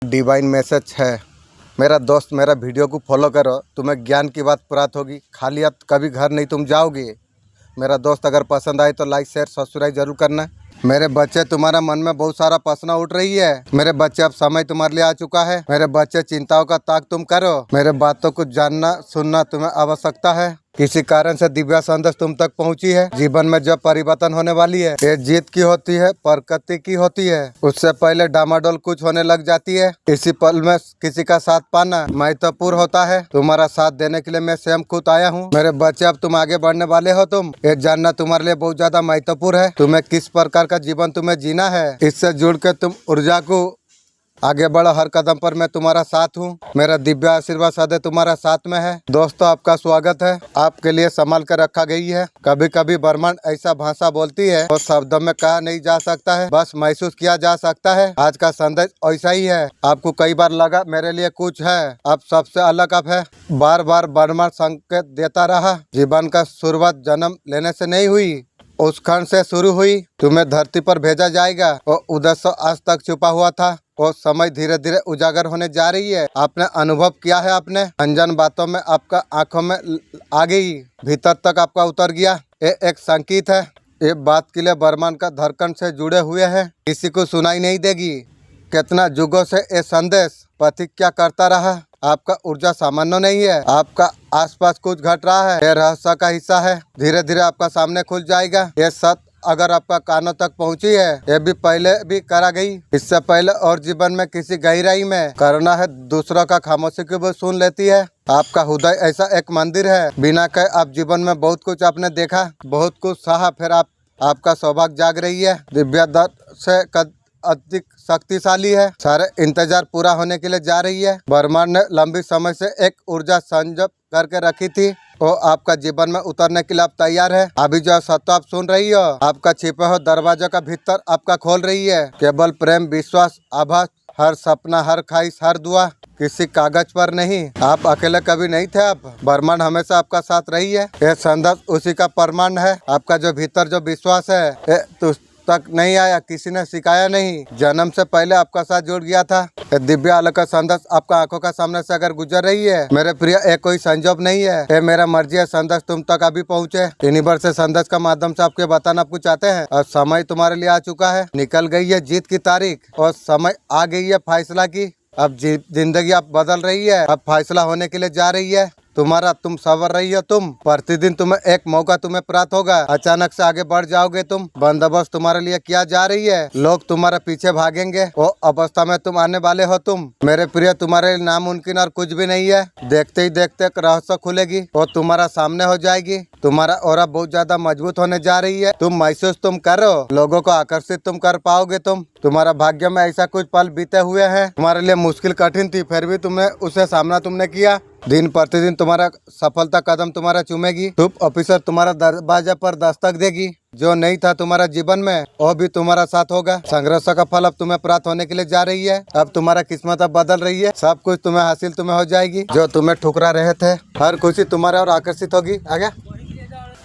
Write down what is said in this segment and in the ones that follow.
Divine message है। मेरा दोस्त, मेरा वीडियो को फॉलो करो, तुम्हें ज्ञान की बात प्राप्त होगी। खाली हाथ कभी घर नहीं तुम जाओगे। मेरा दोस्त, अगर पसंद आए तो लाइक शेयर सब्सक्राइब जरूर करना। मेरे बच्चे, तुम्हारा मन में बहुत सारा प्रश्न उठ रही है। मेरे बच्चे, अब समय तुम्हारे लिए आ चुका है। मेरे बच्चे, चिंताओं का त्याग तुम करो। मेरे बातों को जानना सुनना तुम्हें आवश्यकता है। किसी कारण से दिव्य संदेश तुम तक पहुंची है। जीवन में जब परिवर्तन होने वाली है, ये जीत की होती है, प्रकृति की होती है। उससे पहले डामाडोल कुछ होने लग जाती है। इसी पल में किसी का साथ पाना महत्वपूर्ण होता है। तुम्हारा साथ देने के लिए मैं स्वयं खुद आया हूँ। मेरे बच्चे, अब तुम आगे बढ़ने वाले हो। तुम ये जानना तुम्हारे लिए बहुत ज्यादा महत्वपूर्ण है। तुम्हें किस प्रकार का जीवन तुम्हें जीना है, इससे जुड़ के तुम ऊर्जा को आगे बढ़ो। हर कदम पर मैं तुम्हारा साथ हूँ। मेरा दिव्य आशीर्वाद सदैव तुम्हारा साथ में है। दोस्तों, आपका स्वागत है। आपके लिए संभाल कर रखा गई है। कभी कभी ब्रह्मांड ऐसा भाषा बोलती है और शब्दों में कहा नहीं जा सकता है, बस महसूस किया जा सकता है। आज का संदेश ऐसा ही है। आपको कई बार लगा मेरे लिए कुछ है, अब सबसे अलग अब है। बार बार ब्रह्मांड संकेत देता रहा। जीवन का शुरुआत जन्म लेने से नहीं हुई, उस क्षण से शुरू हुई। तुम्हें धरती पर भेजा जाएगा और उद्देश्य आज तक छुपा हुआ था। वो समय धीरे धीरे उजागर होने जा रही है। आपने अनुभव किया है, आपने अनजान बातों में आपका आंखों में आ गई, भीतर तक आपका उतर गया। ये एक संकेत है। ये बात के लिए ब्रह्मांड का धड़कन से जुड़े हुए हैं, किसी को सुनाई नहीं देगी। कितना युगों से ये संदेश प्रतिज्ञा करता रहा। आपका ऊर्जा सामान्य नहीं है, आपका आसपास कुछ घट रहा है। ये रहस्य का हिस्सा है, धीरे धीरे आपका सामने खुल जाएगा। ये सत्य अगर आपका कानों तक पहुंची है, ये भी पहले भी करा गई। इससे पहले और जीवन में किसी गहराई में करना है, दूसरों का खामोशी को भी सुन लेती है। आपका हृदय ऐसा एक मंदिर है, बिना कहे आप जीवन में बहुत कुछ आपने देखा, बहुत कुछ सहा, फिर आपका सौभाग्य जाग रही है। दिव्य दत्त से अधिक शक्तिशाली है। सारे इंतजार पूरा होने के लिए जा रही है। ब्रह्मांड ने लंबी समय से एक ऊर्जा संजप करके रखी थी, वो आपका जीवन में उतरने के लिए आप तैयार है। अभी जो सत्य आप सुन रही हो, आपका छिपे हो दरवाजा का भीतर आपका खोल रही है। केवल प्रेम, विश्वास, आभास, हर सपना, हर ख्वाहिश, हर दुआ किसी कागज पर नहीं। आप अकेले कभी नहीं थे। आप ब्रह्मांड हमेशा आपका साथ रही है। यह संदेश उसी का प्रमाण है। आपका जो भीतर जो विश्वास है तक नहीं आया, किसी ने सिखाया नहीं, जन्म से पहले आपका साथ जुड़ गया था। दिव्य आलोक का संदेश आपका आंखों का सामने से अगर गुजर रही है, मेरे प्रिय, ये कोई संजोग नहीं है, ये मेरा मर्जी है। संदेश तुम तक अभी पहुँचे। यूनिवर्स से संदेश का माध्यम से आपके बताना आपको चाहते हैं। और समय तुम्हारे लिए आ चुका है। निकल गई है जीत की तारीख और समय आ गई है फैसला की। अब जिंदगी आप बदल रही है, अब फैसला होने के लिए जा रही है। तुम सवर रही हो। तुम प्रतिदिन तुम्हें एक मौका तुम्हें प्राप्त होगा। अचानक से आगे बढ़ जाओगे। तुम बंदोबस्त तुम्हारे लिए किया जा रही है। लोग तुम्हारे पीछे भागेंगे, वो अवस्था में तुम आने वाले हो। तुम मेरे प्रिय, तुम्हारे लिए नामुमकिन और कुछ भी नहीं है। देखते ही देखते एक रहस्य खुलेगी, वो तुम्हारा सामने हो जाएगी। तुम्हारा ऑरा बहुत ज्यादा मजबूत होने जा रही है। तुम महसूस तुम करो, लोगों को आकर्षित तुम कर पाओगे। तुम्हारा भाग्य में ऐसा कुछ पल बीते हुए हैं, तुम्हारे लिए मुश्किल कठिन थी, फिर भी तुमने उसे सामना तुमने किया। दिन प्रतिदिन तुम्हारा सफलता कदम तुम्हारा चूमेगी। टॉप ऑफिसर तुम्हारा दरवाजा पर दस्तक देगी। जो नहीं था तुम्हारा जीवन में, वो भी तुम्हारा साथ होगा। संघर्ष का फल अब तुम्हें प्राप्त होने के लिए जा रही है। अब तुम्हारा किस्मत अब बदल रही है। सब कुछ तुम्हें हासिल तुम्हें हो जाएगी। जो तुम्हें ठुकरा रहे थे, हर खुशी तुम्हारे और आकर्षित होगी। आगे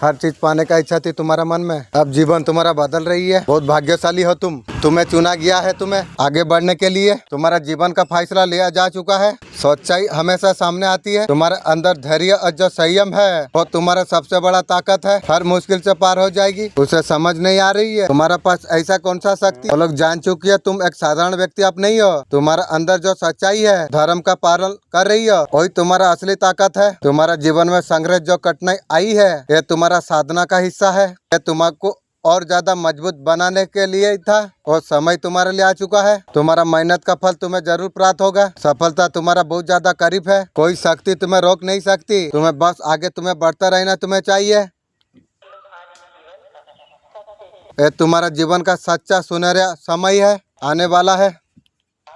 हर चीज पाने का इच्छा थी तुम्हारा मन में, अब जीवन तुम्हारा बदल रही है। बहुत भाग्यशाली हो तुम। तुम्हें चुना गया है, तुम्हें आगे बढ़ने के लिए। तुम्हारा जीवन का फैसला लिया जा चुका है। सच्चाई हमेशा सामने आती है। तुम्हारे अंदर धैर्य और जो संयम है, वो तुम्हारा सबसे बड़ा ताकत है। हर मुश्किल से पार हो जाएगी। उसे समझ नहीं आ रही है, तुम्हारा पास ऐसा कौन सा शक्ति। वो लोग जान चुकी है, तुम एक साधारण व्यक्ति आप नहीं हो। तुम्हारा अंदर जो सच्चाई है, धर्म का पालन कर रही हो, वही तुम्हारा असली ताकत है। तुम्हारा जीवन में संघर्ष जो कठिनाई आई है, ये तुम्हारा साधना का हिस्सा है। ये तुमको और ज्यादा मजबूत बनाने के लिए था, और समय तुम्हारे लिए आ चुका है। तुम्हारा मेहनत का फल तुम्हें जरूर प्राप्त होगा। सफलता तुम्हारा बहुत ज्यादा करीब है। कोई शक्ति तुम्हें रोक नहीं सकती। तुम्हें बस आगे तुम्हें बढ़ता रहना तुम्हें चाहिए। ये तुम्हारा जीवन का सच्चा सुनहरा समय है, आने वाला है।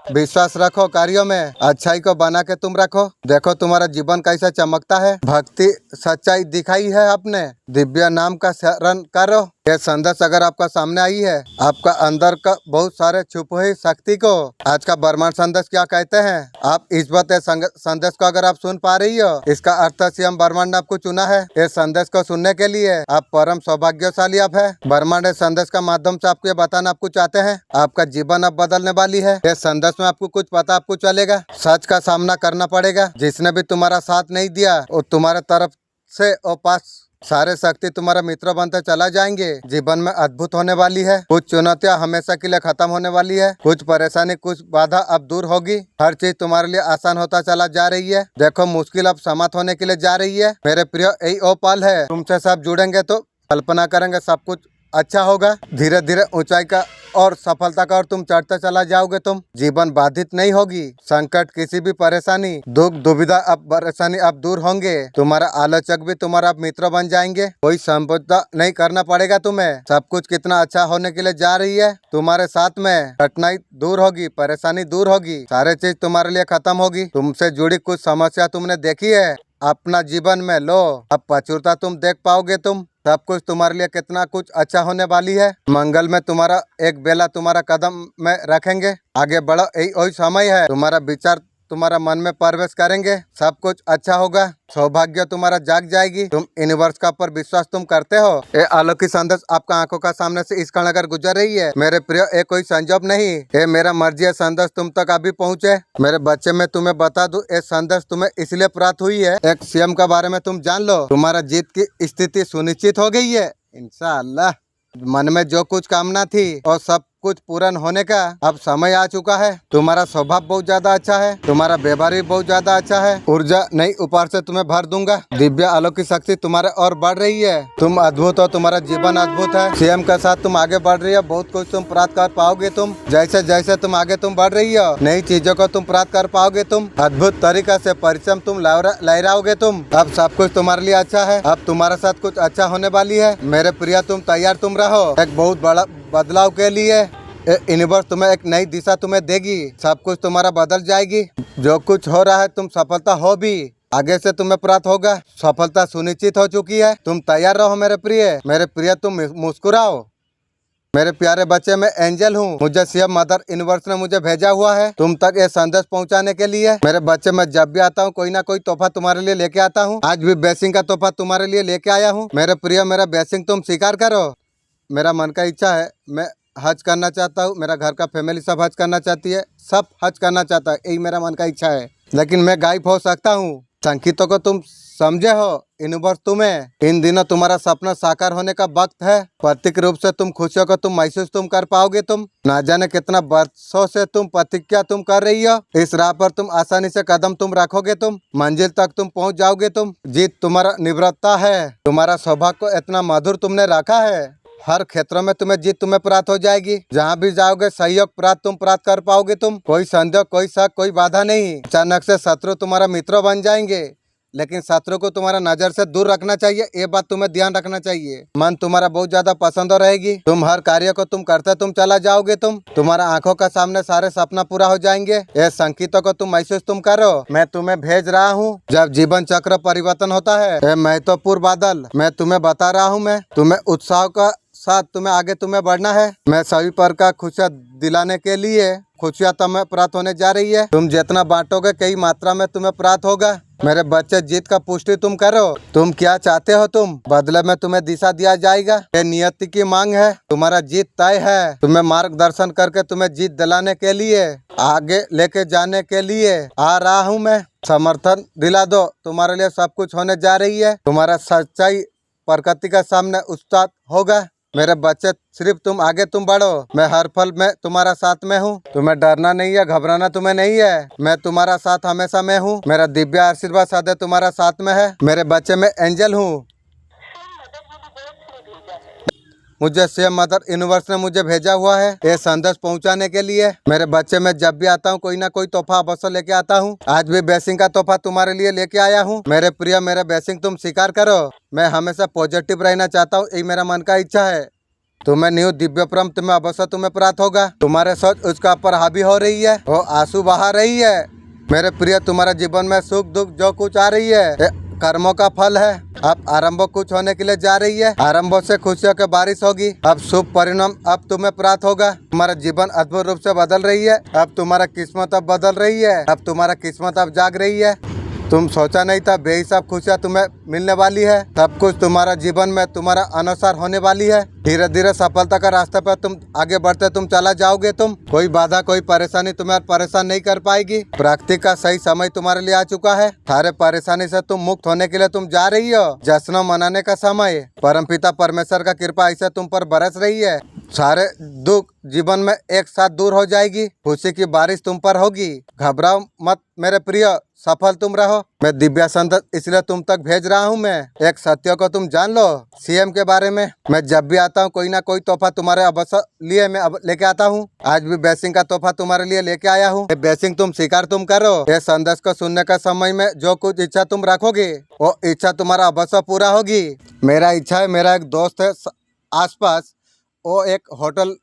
विश्वास रखो कार्यों में, अच्छाई को बना के तुम रखो। देखो तुम्हारा जीवन कैसा चमकता है। भक्ति सच्चाई दिखाई है आपने। दिव्य नाम का शरण करो। ये संदेश अगर आपका सामने आई है, आपका अंदर का बहुत सारे छुपी हुई शक्ति को आज का ब्रह्मांड संदेश क्या कहते हैं, आप इस बात संदेश को अगर आप सुन पा रही हो, इसका अर्थ स्वयं ब्रह्मांड ने आपको चुना है। इस संदेश को सुनने के लिए आप परम सौभाग्यशाली आप है। ब्रह्मांड इस संदेश का माध्यम से आपको ये बताना आपको चाहते हैं, आपका जीवन अब बदलने वाली है। इस संदेश में आपको कुछ पता आपको चलेगा, सच का सामना करना पड़ेगा। जिसने भी तुम्हारा साथ नहीं दिया वो तुम्हारे तरफ से और पास सारे शक्ति तुम्हारा मित्र बनते चला जाएंगे। जीवन में अद्भुत होने वाली है। कुछ चुनौतियां हमेशा के लिए खत्म होने वाली है। कुछ परेशानी कुछ बाधा अब दूर होगी। हर चीज तुम्हारे लिए आसान होता चला जा रही है। देखो मुश्किल अब समाप्त होने के लिए जा रही है। मेरे प्रिय यही वो पल है, तुमसे सब जुड़ेंगे तो कल्पना करेंगे सब कुछ अच्छा होगा। धीरे धीरे ऊंचाई का और सफलता का और तुम चढ़ते चला जाओगे। तुम जीवन बाधित नहीं होगी। संकट किसी भी परेशानी दुख दुविधा अब परेशानी अब दूर होंगे। तुम्हारा आलोचक भी तुम्हारा अब मित्र बन जाएंगे। कोई समझौता नहीं करना पड़ेगा तुम्हें। सब कुछ कितना अच्छा होने के लिए जा रही है। तुम्हारे साथ में कठिनाई दूर होगी, परेशानी दूर होगी, सारे चीज तुम्हारे लिए खत्म होगी। तुमसे जुड़ी कुछ समस्या तुमने देखी है अपना जीवन में, लो अब प्रचुरता तुम देख पाओगे। तुम सब कुछ तुम्हारे लिए कितना कुछ अच्छा होने वाली है। मंगल में तुम्हारा एक बेला तुम्हारा कदम में रखेंगे। आगे बढ़ो, यही वही समय है। तुम्हारा विचार तुम्हारा मन में प्रवेश करेंगे। सब कुछ अच्छा होगा। सौभाग्य तुम्हारा जाग जाएगी। तुम यूनिवर्स का पर विश्वास तुम करते हो। ये अलौकिक संदेश आपका आंखों का सामने से इस क्षण अगर गुजर रही है, मेरे प्रिय ये कोई संजोग नहीं, ये मेरा मर्जी है संदेश तुम तक अभी पहुँचे। मेरे बच्चे मैं तुम्हें बता दूं, ये संदेश तुम्हें इसलिए प्राप्त हुई है, एक सीएम के बारे में तुम जान लो। तुम्हारा जीत की स्थिति सुनिश्चित हो गई है इंशाअल्लाह। मन में जो कुछ कामना थी और सब कुछ पूर्ण होने का अब समय आ चुका है। तुम्हारा स्वभाव बहुत ज्यादा अच्छा है। तुम्हारा व्यवहार भी बहुत ज्यादा अच्छा है। ऊर्जा नई उपहार से तुम्हें भर दूंगा। दिव्य अलौकिक शक्ति तुम्हारे और बढ़ रही है। तुम अद्भुत हो। तुम्हारा जीवन अद्भुत है। सीएम के साथ तुम आगे बढ़ रही हो। बहुत कुछ तुम प्राप्त कर पाओगे। तुम जैसे जैसे तुम आगे तुम बढ़ रही हो, नई चीजों को तुम प्राप्त कर पाओगे। तुम अद्भुत तरीका से परिश्रम तुम लहराओगे। तुम अब सब कुछ तुम्हारे लिए अच्छा है। अब तुम्हारे साथ कुछ अच्छा होने वाली है। मेरे प्रिय तुम तैयार तुम रहो एक बहुत बड़ा बदलाव के लिए। यूनिवर्स तुम्हें एक नई दिशा तुम्हें देगी। सब कुछ तुम्हारा बदल जाएगी। जो कुछ हो रहा है तुम सफलता हो भी आगे से तुम्हें प्राप्त होगा। सफलता सुनिश्चित हो चुकी है। तुम तैयार रहो मेरे प्रिय। मेरे प्रिय तुम मुस्कुराओ। मेरे प्यारे बच्चे, मैं एंजल हूँ। मुझे सीएम मदर यूनिवर्स ने मुझे भेजा हुआ है तुम तक ये संदेश पहुँचाने के लिए। मेरे बच्चे, मैं जब भी आता हूँ कोई ना कोई तोहफा तुम्हारे लिए लेके आता हूँ। आज भी ब्लेसिंग का तोहफा तुम्हारे लिए लेके आया हूँ। मेरे प्रिय, मेरा ब्लेसिंग तुम स्वीकार करो। मेरा मन का इच्छा है, मैं हज करना चाहता हूँ। मेरा घर का फैमिली सब हज करना चाहती है। सब हज करना चाहता है, यही मेरा मन का इच्छा है। लेकिन मैं गायब हो सकता हूँ। संकेतों को तुम समझे हो। यूनिवर्स तुम्हें इन दिनों तुम्हारा सपना साकार होने का वक्त है। प्रतीक रूप से तुम खुशियों को तुम महसूस तुम कर पाओगे। तुम ना जाने कितना वर्षों से तुम प्रतीक्षा तुम कर रही हो। इस राह पर तुम आसानी से कदम तुम रखोगे। तुम मंजिल तक तुम पहुंच जाओगे। तुम जीत तुम्हारा निवृत्ता है। तुम्हारा सौभाग्य को इतना मधुर तुमने रखा है। हर क्षेत्रों में तुम्हें जीत तुम्हें प्राप्त हो जाएगी। जहाँ भी जाओगे सहयोग प्राप्त तुम प्राप्त कर पाओगे। तुम कोई संदेह कोई शक कोई बाधा नहीं। अचानक से शत्रु तुम्हारा मित्र बन जाएंगे, लेकिन शत्रु को तुम्हारा नजर से दूर रखना चाहिए। ये बात तुम्हें ध्यान रखना चाहिए। मन तुम्हारा बहुत ज्यादा पसंद रहेगी। तुम हर कार्य को तुम करते तुम चला जाओगे। तुम्हारा आंखों का सामने सारे सपना पूरा हो जाएंगे। ये संकेतों को तुम महसूस तुम करो। मैं तुम्हें भेज रहा हूँ। जब जीवन चक्र परिवर्तन होता है, ये महत्वपूर्ण बादल मैं तुम्हें बता रहा हूँ। मैं तुम्हें उत्साह का साथ तुम्हें आगे तुम्हें बढ़ना है। मैं सभी प्रकार खुशियाँ दिलाने के लिए खुशियाँ तुम्हें प्राप्त होने जा रही है। तुम जितना बांटोगे कई मात्रा में तुम्हें प्राप्त होगा। मेरे बच्चे, जीत का पुष्टि तुम करो। तुम क्या चाहते हो, तुम बदले में तुम्हें दिशा दिया जाएगा। ये नियति की मांग है। तुम्हारा जीत तय है। तुम्हें मार्गदर्शन करके तुम्हें जीत दिलाने के लिए आगे लेके जाने के लिए आ रहा हूँ मैं। समर्थन दिला दो। तुम्हारे लिए सब कुछ होने जा रही है। तुम्हारा सच्चाई प्रकृति के सामने उस्ताद होगा। मेरे बच्चे, सिर्फ तुम आगे तुम बढ़ो। मैं हर पल में तुम्हारा साथ में हूँ। तुम्हें डरना नहीं है, घबराना तुम्हें नहीं है। मैं तुम्हारा साथ हमेशा में हूँ। मेरा दिव्य आशीर्वाद सदैव तुम्हारा साथ में है। मेरे बच्चे, मैं एंजल हूँ। मुझे सीएम मदर यूनिवर्स ने मुझे भेजा हुआ है ये संदेश पहुंचाने के लिए। मेरे बच्चे, मैं जब भी आता हूँ कोई ना कोई तोहफा अवश्य लेके आता हूँ। आज भी ब्लेसिंग का तोहफा तुम्हारे लिए लेके आया हूँ। मेरे प्रिय, मेरा ब्लेसिंग तुम स्वीकार करो। मैं हमेशा पॉजिटिव रहना चाहता हूँ, यही मेरा मन का इच्छा है। तुम्हें न्यू दिव्य परम तुम्हें अवश्य तुम्हें प्राप्त होगा। तुम्हारे सोच उसका पर हावी हो रही है, वो आंसू बहा रही है। मेरे प्रिय, तुम्हारे जीवन में सुख दुख जो कुछ आ रही है कर्मों का फल है। अब आरंभ कुछ होने के लिए जा रही है। आरंभों से खुशियों की बारिश होगी। अब शुभ परिणाम अब तुम्हें प्राप्त होगा। तुम्हारा जीवन अद्भुत रूप से बदल रही है। अब तुम्हारा किस्मत अब बदल रही है। अब तुम्हारा किस्मत अब जाग रही है। तुम सोचा नहीं था बेहिसाब खुशियाँ तुम्हें मिलने वाली है। सब कुछ तुम्हारा जीवन में तुम्हारा अनुसार होने वाली है। धीरे धीरे सफलता का रास्ते पर तुम आगे बढ़ते तुम चला जाओगे। तुम कोई बाधा कोई परेशानी तुम्हें परेशान नहीं कर पाएगी। प्रकृति का सही समय तुम्हारे लिए आ चुका है। सारे परेशानी से तुम मुक्त होने के लिए तुम जा रही हो। जश्न मनाने का समय। परमपिता परमेश्वर का कृपा ऐसे तुम पर बरस रही है। सारे दुख जीवन में एक साथ दूर हो जाएगी। खुशी की बारिश तुम पर होगी। घबराओ मत मेरे प्रिय, सफल तुम रहो। मैं दिव्या संदेश इसलिए तुम तक भेज रहा हूँ। मैं एक सत्य को तुम जान लो। सीएम के बारे में मैं जब भी आता हूँ कोई ना कोई तोहफा तुम्हारे अवसर लिए मैं लेके आता हूँ। आज भी ब्लेसिंग का तोहफा तुम्हारे लिए लेके आया हूँ। ये ब्लेसिंग तुम स्वीकार तुम करो। ये संदेश को सुनने का समय में जो कुछ इच्छा तुम रखोगे वो इच्छा तुम्हारा अवश्य पूरा होगी। मेरा इच्छा है, मेरा एक दोस्त है आसपास, वो एक होटल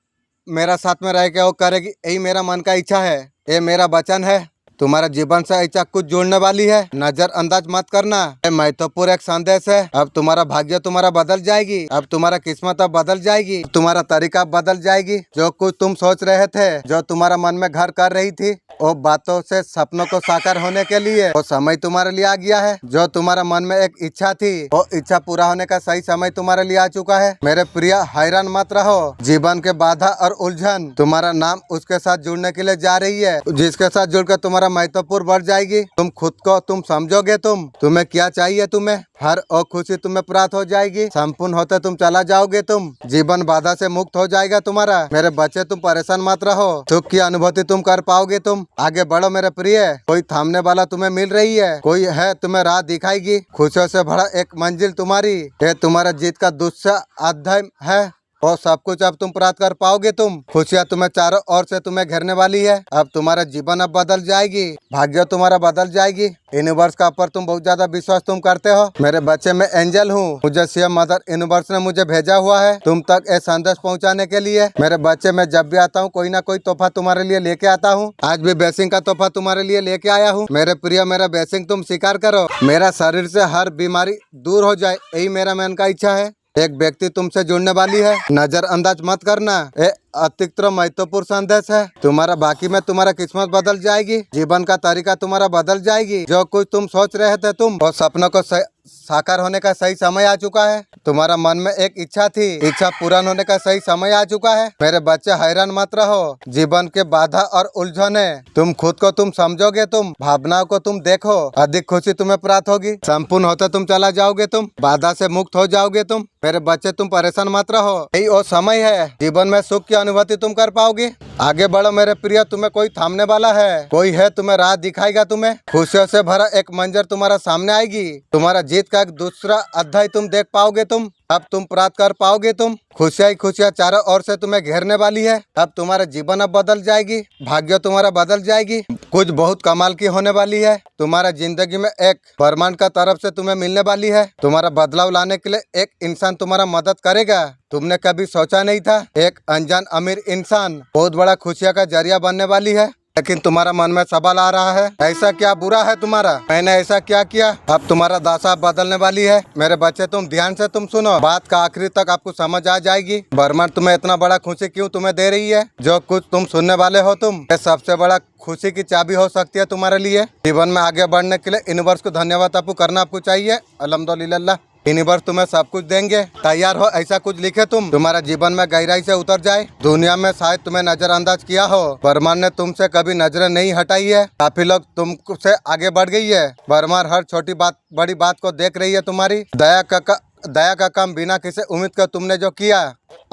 मेरा साथ में रह के वो करेगी। यही मेरा मन का इच्छा है। ये मेरा वचन है। तुम्हारा जीवन से इच्छा कुछ जुड़ने वाली है। नजरअंदाज मत करना। ये महत्वपूर्ण एक संदेश है। अब तुम्हारा भाग्य तुम्हारा बदल जाएगी। अब तुम्हारा किस्मत अब बदल जाएगी। तुम्हारा तरीका बदल जाएगी। जो कुछ तुम सोच रहे थे, जो तुम्हारा मन में घर कर रही थी, वो बातों से सपनों को साकार होने के लिए वो समय तुम्हारे लिए आ गया है। जो तुम्हारा मन में एक इच्छा थी, वो इच्छा पूरा होने का सही समय तुम्हारे लिए आ चुका है। मेरे प्रिय, हैरान मत रहो। जीवन के बाधा और उलझन तुम्हारा नाम उसके साथ जुड़ने के लिए जा रही है, जिसके साथ जुड़कर तुम्हारा महत्वपूर्ण बढ़ जाएगी। तुम खुद को तुम समझोगे। तुम्हें क्या चाहिए, तुम्हें हर और खुशी तुम्हें प्राप्त हो जाएगी। संपूर्ण होते तुम चला जाओगे। तुम जीवन बाधा से मुक्त हो जाएगा तुम्हारा। मेरे बच्चे, तुम परेशान मत रहो। सुख की अनुभूति तुम कर पाओगे। तुम आगे बढ़ो मेरे प्रिय। कोई थामने वाला तुम्हें मिल रही है। कोई है तुम्हें राह दिखाएगी। खुशियों से भरा एक मंजिल तुम्हारी। ये तुम्हारा जीत का दूसरा अध्याय है और सब कुछ अब तुम प्राप्त कर पाओगे। तुम खुशियाँ तुम्हें चारों ओर से तुम्हें घेरने वाली है। अब तुम्हारा जीवन अब बदल जाएगी। भाग्य तुम्हारा बदल जाएगी। यूनिवर्स का ऊपर तुम बहुत ज्यादा विश्वास तुम करते हो। मेरे बच्चे, मैं एंजल हूँ। मुझे सीएम मदर यूनिवर्स ने मुझे भेजा हुआ है तुम तक ये संदेश पहुँचाने के लिए। मेरे बच्चे, मैं जब भी आता हूँ कोई ना कोई तोहफा तुम्हारे लिए लेके आता हूँ। आज भी ब्लेसिंग का तोहफा तुम्हारे लिए लेके आया हूँ। मेरे प्रिय, मेरा ब्लेसिंग तुम स्वीकार करो। मेरा शरीर से हर बीमारी दूर हो जाए, यही मेरा मन का इच्छा है। एक व्यक्ति तुमसे जुड़ने वाली है। नजरअंदाज मत करना। ये अतिरिक्त महत्वपूर्ण संदेश है। तुम्हारा बाकी में तुम्हारा किस्मत बदल जाएगी। जीवन का तरीका तुम्हारा बदल जाएगी। जो कुछ तुम सोच रहे थे तुम और सपनों को साकार होने का सही समय आ चुका है। तुम्हारा मन में एक इच्छा थी, इच्छा पूरा होने का सही समय आ चुका है। मेरे बच्चे, हैरान मत रहो। जीवन के बाधा और उलझने तुम खुद को तुम समझोगे। तुम भावनाओं को तुम देखो। अधिक खुशी तुम्हें प्राप्त होगी। संपूर्ण होते तुम चला जाओगे। तुम बाधा से मुक्त हो जाओगे। तुम मेरे बच्चे, तुम परेशान मत रहो। यही वो समय है। जीवन में सुख की अनुभूति तुम कर पाओगे। आगे बढ़ो मेरे प्रिय। तुम्हें कोई थामने वाला है, कोई है तुम्हें राह दिखाएगा। तुम्हें खुशियों से भरा एक मंजर तुम्हारा सामने आएगी। तुम्हारा जीत का एक दूसरा अध्याय तुम देख पाओगे। तुम अब तुम प्राप्त कर पाओगे। तुम खुशियाँ ही खुशियाँ चारों ओर से तुम्हें घेरने वाली है। अब तुम्हारा जीवन अब बदल जाएगी। भाग्य तुम्हारा बदल जाएगी। कुछ बहुत कमाल की होने वाली है। तुम्हारा जिंदगी में एक ब्रह्मांड का तरफ से तुम्हें मिलने वाली है। तुम्हारा बदलाव लाने के लिए एक इंसान तुम्हारा मदद करेगा। तुमने कभी सोचा नहीं था एक अनजान अमीर इंसान बहुत बड़ा खुशियाँ का जरिया बनने वाली है। लेकिन तुम्हारा मन में सवाल आ रहा है, ऐसा क्या बुरा है तुम्हारा, मैंने ऐसा क्या किया। अब तुम्हारा दशा बदलने वाली है। मेरे बच्चे, तुम ध्यान से तुम सुनो। बात का आखिरी तक आपको समझ आ जाएगी। ब्रह्मांड तुम्हें इतना बड़ा खुशी क्यों तुम्हें दे रही है। जो कुछ तुम सुनने वाले हो, तुम ये सबसे बड़ा खुशी की चाबी हो सकती है तुम्हारे लिए। जीवन में आगे बढ़ने के लिए यूनिवर्स को धन्यवाद आपको करना आपको चाहिए। अल्हम्दुलिल्लाह। यूनिवर्स तुम्हें सब कुछ देंगे। तैयार हो, ऐसा कुछ लिखे तुम तुम्हारा जीवन में गहराई से उतर जाए। दुनिया में शायद तुम्हें नजरअंदाज किया हो, ब्रह्मांड ने तुमसे कभी नजरें नहीं हटाई है। काफी लोग तुमसे आगे बढ़ गई है। ब्रह्मांड हर छोटी बात बड़ी बात को देख रही है। तुम्हारी दया का काम बिना किसी उम्मीद का तुमने जो किया,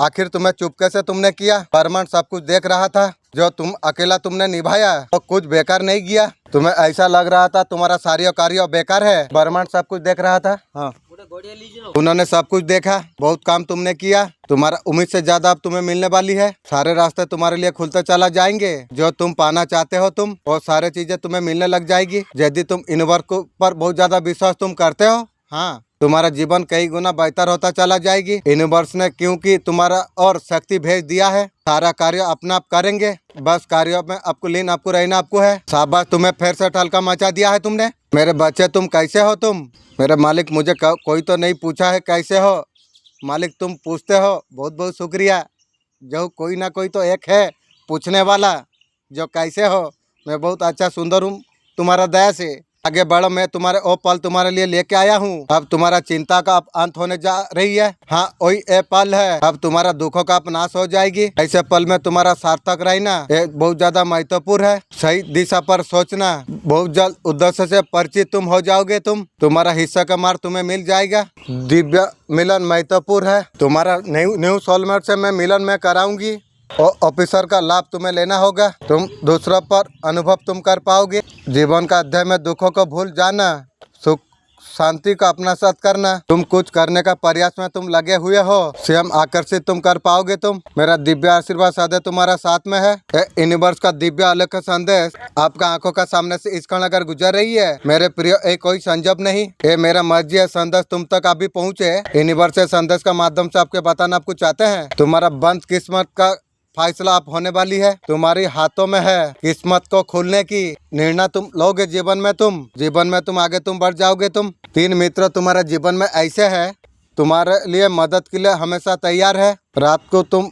आखिर तुम्हें चुपके से तुमने किया। ब्रह्मांड सब कुछ देख रहा था। जो तुम अकेला तुमने निभाया तो कुछ बेकार नहीं किया। तुम्हें ऐसा लग रहा था तुम्हारा सारे कार्य बेकार है। ब्रह्मांड सब कुछ देख रहा था। हाँ, उन्होंने सब कुछ देखा। बहुत काम तुमने किया। तुम्हारा उम्मीद से ज्यादा अब तुम्हें मिलने वाली है। सारे रास्ते तुम्हारे लिए खुलते चला जाएंगे। जो तुम पाना चाहते हो तुम वो सारे चीजें तुम्हें मिलने लग जाएगी। यदि तुम यूनिवर्स पर बहुत ज्यादा विश्वास तुम करते हो, हाँ, तुम्हारा जीवन कई गुना बेहतर होता चला जाएगी। यूनिवर्स ने क्योंकि तुम्हारा और शक्ति भेज दिया है, सारा कार्य अपना आप करेंगे। बस कार्यों में आपको लीन आपको रहना आपको है। शाबाश, तुम्हें फिर से टलका मचा दिया है तुमने। मेरे बच्चे तुम कैसे हो? तुम मेरे मालिक, मुझे कोई तो नहीं पूछा है कैसे हो मालिक, तुम पूछते हो, बहुत बहुत शुक्रिया। जो कोई ना कोई तो एक है पूछने वाला, जो कैसे हो। मैं बहुत अच्छा सुंदर हूँ तुम्हारा दया से। आगे बढ़ो, मैं तुम्हारे ओ पल तुम्हारे लिए लेके आया हूँ। अब तुम्हारा चिंता का अब अंत होने जा रही है। हाँ, वही ए पल है। अब तुम्हारा दुखों का नाश हो जाएगी। ऐसे पल में तुम्हारा सार्थक रहना ये बहुत ज्यादा महत्वपूर्ण है। सही दिशा पर सोचना, बहुत जल्द उद्देश्य से परिचित तुम हो जाओगे। तुम्हारा हिस्सा का मार्ग तुम्हें मिल जाएगा। दिव्य मिलन महत्वपूर्ण है। तुम्हारा न्यू सोलमेट से मैं मिलन में कराऊंगी। ऑफिसर का लाभ तुम्हें लेना होगा। तुम दूसरों पर अनुभव तुम कर पाओगे। जीवन का अध्याय में दुखों को भूल जाना, सुख शांति को अपना साथ करना। तुम कुछ करने का प्रयास में तुम लगे हुए हो, स्वयं आकर्षित तुम कर पाओगे। तुम मेरा दिव्य आशीर्वाद सदैव तुम्हारा साथ में है। यूनिवर्स का दिव्य अलग संदेश आपका आंखों का सामने से इस क्षण अगर गुजर रही है, मेरे प्रिय, एक कोई संजब नहीं, ये मेरा मर्जी है संदेश तुम तक अभी पहुँचे। यूनिवर्स से संदेश का माध्यम से आपके बताना आपको चाहते हैं। तुम्हारा बंद किस्मत का फैसला आप होने वाली है। तुम्हारी हाथों में है किस्मत को खोलने की। निर्णय तुम लोगे जीवन में तुम आगे तुम बढ़ जाओगे। तुम 3 मित्र तुम्हारे जीवन में ऐसे है, तुम्हारे लिए मदद के लिए हमेशा तैयार है। रात को तुम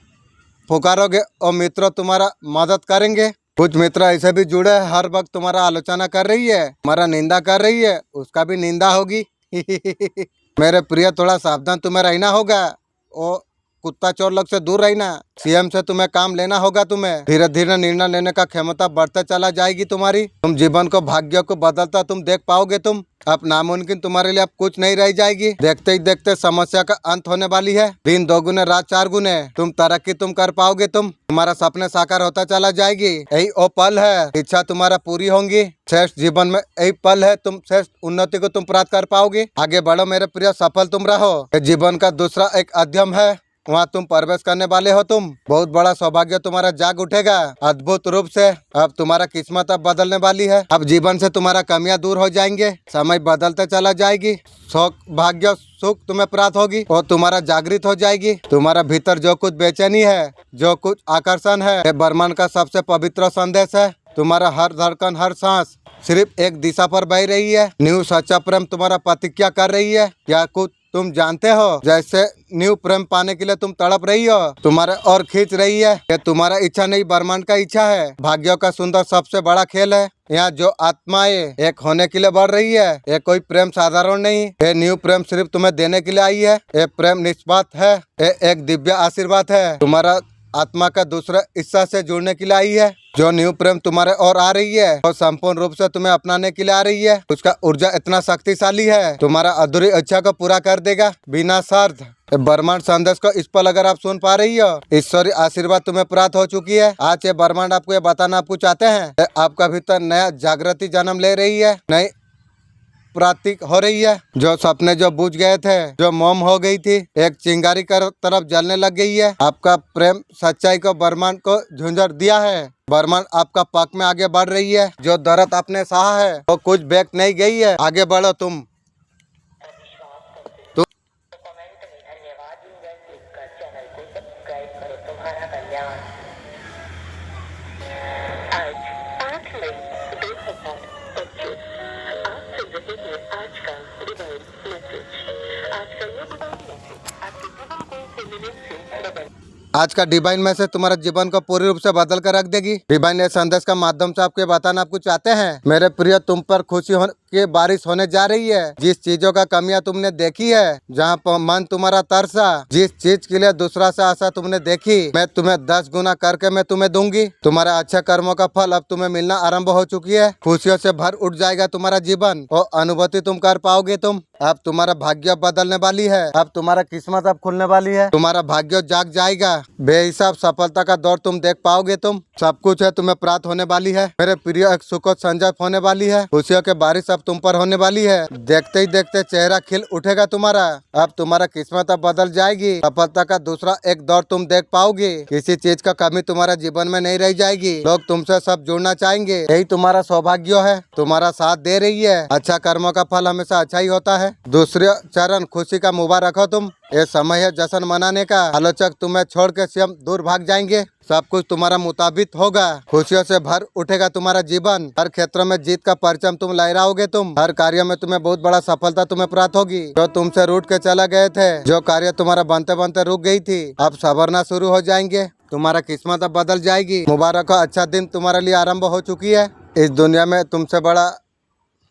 पुकारोगे और मित्र तुम्हारा मदद करेंगे। कुछ मित्र ऐसे भी जुड़े हैं, हर वक्त तुम्हारा आलोचना कर रही है, तुम्हारा निंदा कर रही है, उसका भी निंदा होगी। मेरे प्रिय, थोड़ा सावधान तुम्हें रहना होगा। ओ कुत्ता चोर लोग से दूर रहना। सीएम से तुम्हें काम लेना होगा। तुम्हें धीरे धीरे निर्णय लेने का क्षमता बढ़ता चला जाएगी तुम्हारी। तुम जीवन को भाग्य को बदलता तुम देख पाओगे। तुम अब नामुमकिन तुम्हारे लिए अब कुछ नहीं रह जाएगी। देखते ही देखते समस्या का अंत होने वाली है। दिन 2 गुने रात 4 गुने तुम तरक्की तुम कर पाओगे। तुम्हारा सपने साकार होता चला जाएगी। यही वो पल है, इच्छा तुम्हारा पूरी होंगी। श्रेष्ठ जीवन में यही पल है, तुम श्रेष्ठ उन्नति को तुम प्राप्त कर पाओगे। आगे बढ़ो मेरे प्रिय, सफल तुम रहो। जीवन का दूसरा एक अध्ययन है, वहाँ तुम प्रवेश करने वाले हो। तुम बहुत बड़ा सौभाग्य तुम्हारा जाग उठेगा अद्भुत रूप से। अब तुम्हारा किस्मत अब बदलने वाली है। अब जीवन से तुम्हारा कमियां दूर हो जाएंगे, समय बदलते चला जाएगी। शौक भाग्य सुख तुम्हें प्राप्त होगी और तुम्हारा जागृत हो जाएगी। तुम्हारा भीतर जो कुछ बेचैनी है, जो कुछ आकर्षण है, ये ब्रह्मांड का सबसे पवित्र संदेश है। तुम्हारा हर धड़कन हर सांस सिर्फ एक दिशा पर बह रही है। न्यू सच्चा प्रेम तुम्हारा प्रतिज्ञा कर रही है। क्या कुछ तुम जानते हो, जैसे न्यू प्रेम पाने के लिए तुम तड़प रही हो, तुम्हारे और खींच रही है। ये तुम्हारा इच्छा नहीं, ब्रह्मांड का इच्छा है। भाग्यों का सुंदर सबसे बड़ा खेल है। यहाँ जो आत्माएं एक होने के लिए बढ़ रही है, ये कोई प्रेम साधारण नहीं। ये न्यू प्रेम सिर्फ तुम्हें देने के लिए आई है। ये प्रेम निस्वार्थ है। ये एक दिव्य आशीर्वाद है। तुम्हारा आत्मा का दूसरा हिस्सा से जुड़ने के लिए आई है। जो न्यू प्रेम तुम्हारे और आ रही है और संपूर्ण रूप से तुम्हें अपनाने के लिए आ रही है। उसका ऊर्जा इतना शक्तिशाली है, तुम्हारा अधूरी इच्छा को पूरा कर देगा बिना शर्त। ब्रह्मांड संदेश को इस पल अगर आप सुन पा रही हो, ईश्वरीय आशीर्वाद तुम्हें प्राप्त हो चुकी है। आज ये ब्रह्मांड आपको ये बताना आपको चाहते हैं, आपका भीतर नया जागृति जन्म ले रही है, नई प्राप्ति हो रही है। जो सपने जो बुझ गए थे, जो मोम हो गई थी, एक चिंगारी कर तरफ जलने लग गई है। आपका प्रेम सच्चाई को ब्रह्मांड को झुंझर दिया है। ब्रह्मांड आपका पक्ष में आगे बढ़ रही है। जो दर्द आपने सहा है वो कुछ बैक नहीं गई है। आगे बढ़ो तुम। आज का डिवाइन मैसेज तुम्हारे जीवन को पूरी रूप से बदल कर रख देगी। डिवाइन संदेश का माध्यम से आपके बताना आपको चाहते हैं, मेरे प्रिय, तुम पर खुशी की बारिश होने जा रही है। जिस चीजों का कमियां तुमने देखी है, जहां मन तुम्हारा तरसा, जिस चीज के लिए दूसरा से आशा तुमने देखी, मैं तुम्हें 10 गुना करके मैं तुम्हें दूंगी। तुम्हारा अच्छा कर्मों का फल अब तुम्हें मिलना आरंभ हो चुकी है। खुशियों से भर उठ जाएगा तुम्हारा जीवन और अनुभूति तुम कर पाओगे। तुम अब तुम्हारा भाग्य बदलने वाली है। अब तुम्हारा किस्मत अब खुलने वाली है। तुम्हारा भाग्य जाग जाएगा। बेहिसाब सफलता का दौर तुम देख पाओगे। तुम सब कुछ है तुम्हें प्राप्त होने वाली है। मेरे प्रिय, एक सुखद संजय होने वाली है। खुशियों के बारिश अब तुम पर होने वाली है। देखते ही देखते चेहरा खिल उठेगा तुम्हारा। अब तुम्हारा किस्मत अब बदल जाएगी। सफलता का दूसरा एक दौर तुम देख पाओगे। किसी चीज का कमी तुम्हारा जीवन में नहीं रह जाएगी। लोग तुमसे सब जुड़ना चाहेंगे। यही तुम्हारा सौभाग्य है, तुम्हारा साथ दे रही है। अच्छा कर्मों का फल हमेशा अच्छा ही होता है। है। दूसरा चरण खुशी का मुबारक हो तुम। ये समय है जश्न मनाने का। आलोचक तुम्हें छोड़ के स्वयं दूर भाग जाएंगे। सब कुछ तुम्हारा मुताबिक होगा। खुशियों से भर उठेगा तुम्हारा जीवन। हर क्षेत्र में जीत का परचम तुम लहराओगे। तुम हर कार्य में तुम्हें बहुत बड़ा सफलता तुम्हें प्राप्त होगी। जो तुमसे रूठ के चला गए थे, जो कार्य तुम्हारा बनते बनते रुक गई थी, अब संवरना शुरू हो जाएंगे। तुम्हारा किस्मत अब बदल जाएगी। मुबारक हो, अच्छा दिन तुम्हारे लिए आरंभ हो चुकी है। इस दुनिया में तुमसे बड़ा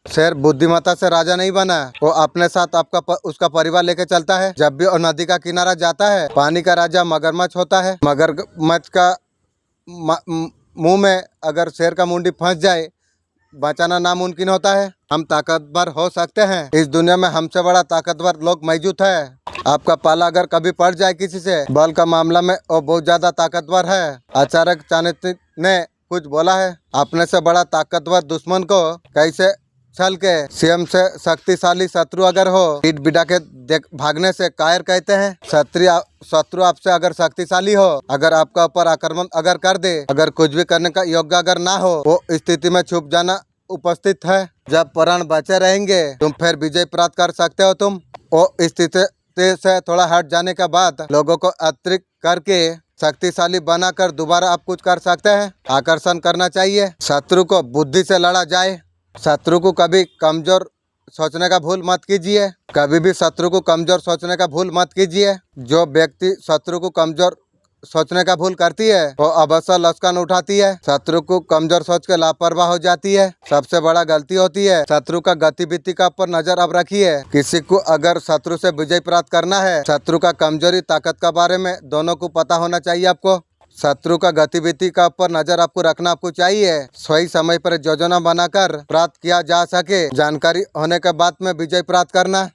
शेर बुद्धिमत्ता से राजा नहीं बना। वो अपने साथ उसका परिवार लेके चलता है। जब भी वो नदी का किनारा जाता है, पानी का राजा मगरमच्छ होता है। मगरमच्छ का मुंह में अगर शेर का मुंडी फंस जाए, बचाना नामुमकिन होता है। हम ताकतवर हो सकते हैं। इस दुनिया में हमसे बड़ा ताकतवर लोग मौजूद है। आपका पाला अगर कभी पड़ जाए किसी से, बल का मामला में वो बहुत ज्यादा ताकतवर है। अचानक चाणक्य ने कुछ बोला है, अपने से बड़ा ताकतवर दुश्मन को कैसे छल के स्वयं से शक्तिशाली शत्रु अगर हो, पीठ बिठा के भागने से कायर कहते हैं। शत्रु आपसे अगर शक्तिशाली हो, अगर आपका ऊपर आक्रमण अगर कर दे, अगर कुछ भी करने का योग्य अगर ना हो, वो स्थिति में छुप जाना उपस्थित है। जब प्राण बचे रहेंगे, तुम फिर विजय प्राप्त कर सकते हो। तुम वो स्थिति से थोड़ा हट जाने के बाद लोगों को अतिरिक्त करके शक्तिशाली बनाकर दोबारा आप कुछ कर सकते हैं। आकर्षण करना चाहिए। शत्रु को बुद्धि से लड़ा जाए। शत्रु को कभी कमजोर सोचने का भूल मत कीजिए। कभी भी शत्रु को कमजोर सोचने का भूल मत कीजिए। जो व्यक्ति शत्रु को कमजोर सोचने का भूल करती है, वो अवश्य लश्कन उठाती है। शत्रु को कमजोर सोच के लापरवाह हो जाती है, सबसे बड़ा गलती होती है। शत्रु का गतिविधि का पर नजर अब रखिए। किसी को अगर शत्रु से विजय प्राप्त करना है, शत्रु का कमजोरी ताकत के बारे में दोनों को पता होना चाहिए। आपको शत्रु का गतिविधि का ऊपर नजर आपको रखना आपको चाहिए। सही समय पर योजना बनाकर प्राप्त किया जा सके। जानकारी होने के बाद में विजय प्राप्त करना।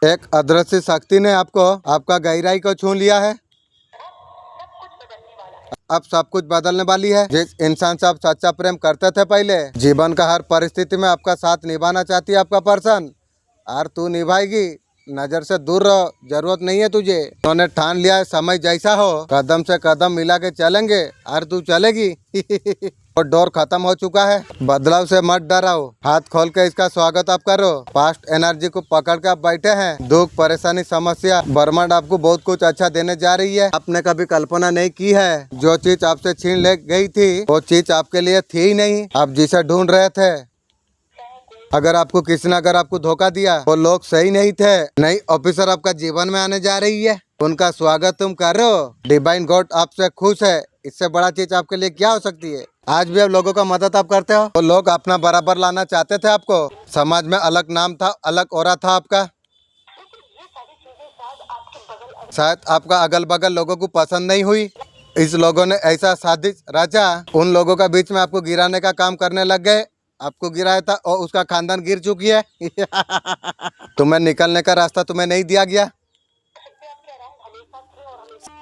एक अदृश्य शक्ति ने आपका गहराई को छू लिया है। अब सब कुछ बदलने वाली है। जिस इंसान से आप सच्चा प्रेम करते थे पहले, जीवन का हर परिस्थिति में आपका साथ निभाना चाहती है आपका पर्सन, और तू निभाएगी। नजर से दूर रहो, जरूरत नहीं है तुझे। उन्होंने ठान लिया है, समय जैसा हो कदम से कदम मिला के चलेंगे, और तू चलेगी। और दौर खत्म हो चुका है। बदलाव से मत डराओ, हाथ खोल के इसका स्वागत आप करो। पास्ट एनर्जी को पकड़ के आप बैठे हैं। दुख, परेशानी, समस्या, ब्रह्मांड आपको बहुत कुछ अच्छा देने जा रही है। आपने कभी कल्पना नहीं की है। जो चीज आपसे छीन ले गई थी, वो चीज आपके लिए थी ही नहीं। आप जिसे ढूंढ रहे थे, अगर आपको किसी ने अगर आपको धोखा दिया, वो लोग सही नहीं थे। नई ऑफिसर आपका जीवन में आने जा रही है, उनका स्वागत तुम कर रहे हो। डिवाइन गॉड आपसे खुश है। इससे बड़ा चीज आपके लिए क्या हो सकती है। आज भी आप लोगों का मदद आप करते हो। वो लोग अपना बराबर लाना चाहते थे आपको। समाज में अलग नाम था, अलग औरा था आपका। शायद आपका अगल बगल लोगों को पसंद नहीं हुई। इस लोगों ने ऐसा साजिश रचा, उन लोगों का बीच में आपको गिराने का काम करने लग गए। आपको गिराया था और उसका खानदान गिर चुकी है। तुम्हें निकलने का रास्ता तुम्हें नहीं दिया गया।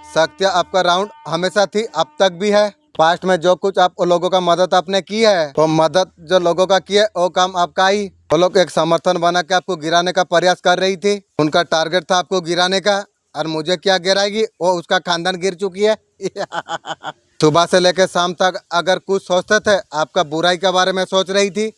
सत्य आपका राउंड हमेशा थी, अब तक भी है। पास्ट में जो कुछ आप लोगों का मदद आपने की है, वो मदद जो लोगों का की है, वो काम आपका ही। वो लोग एक समर्थन बना के आपको गिराने का प्रयास कर रही थी। उनका टारगेट था आपको गिराने का, और मुझे क्या गिराएगी, वो उसका खानदान गिर चुकी है। सुबह से लेकर शाम तक अगर कुछ सोचते थे, आपका बुराई के बारे में सोच रही थी।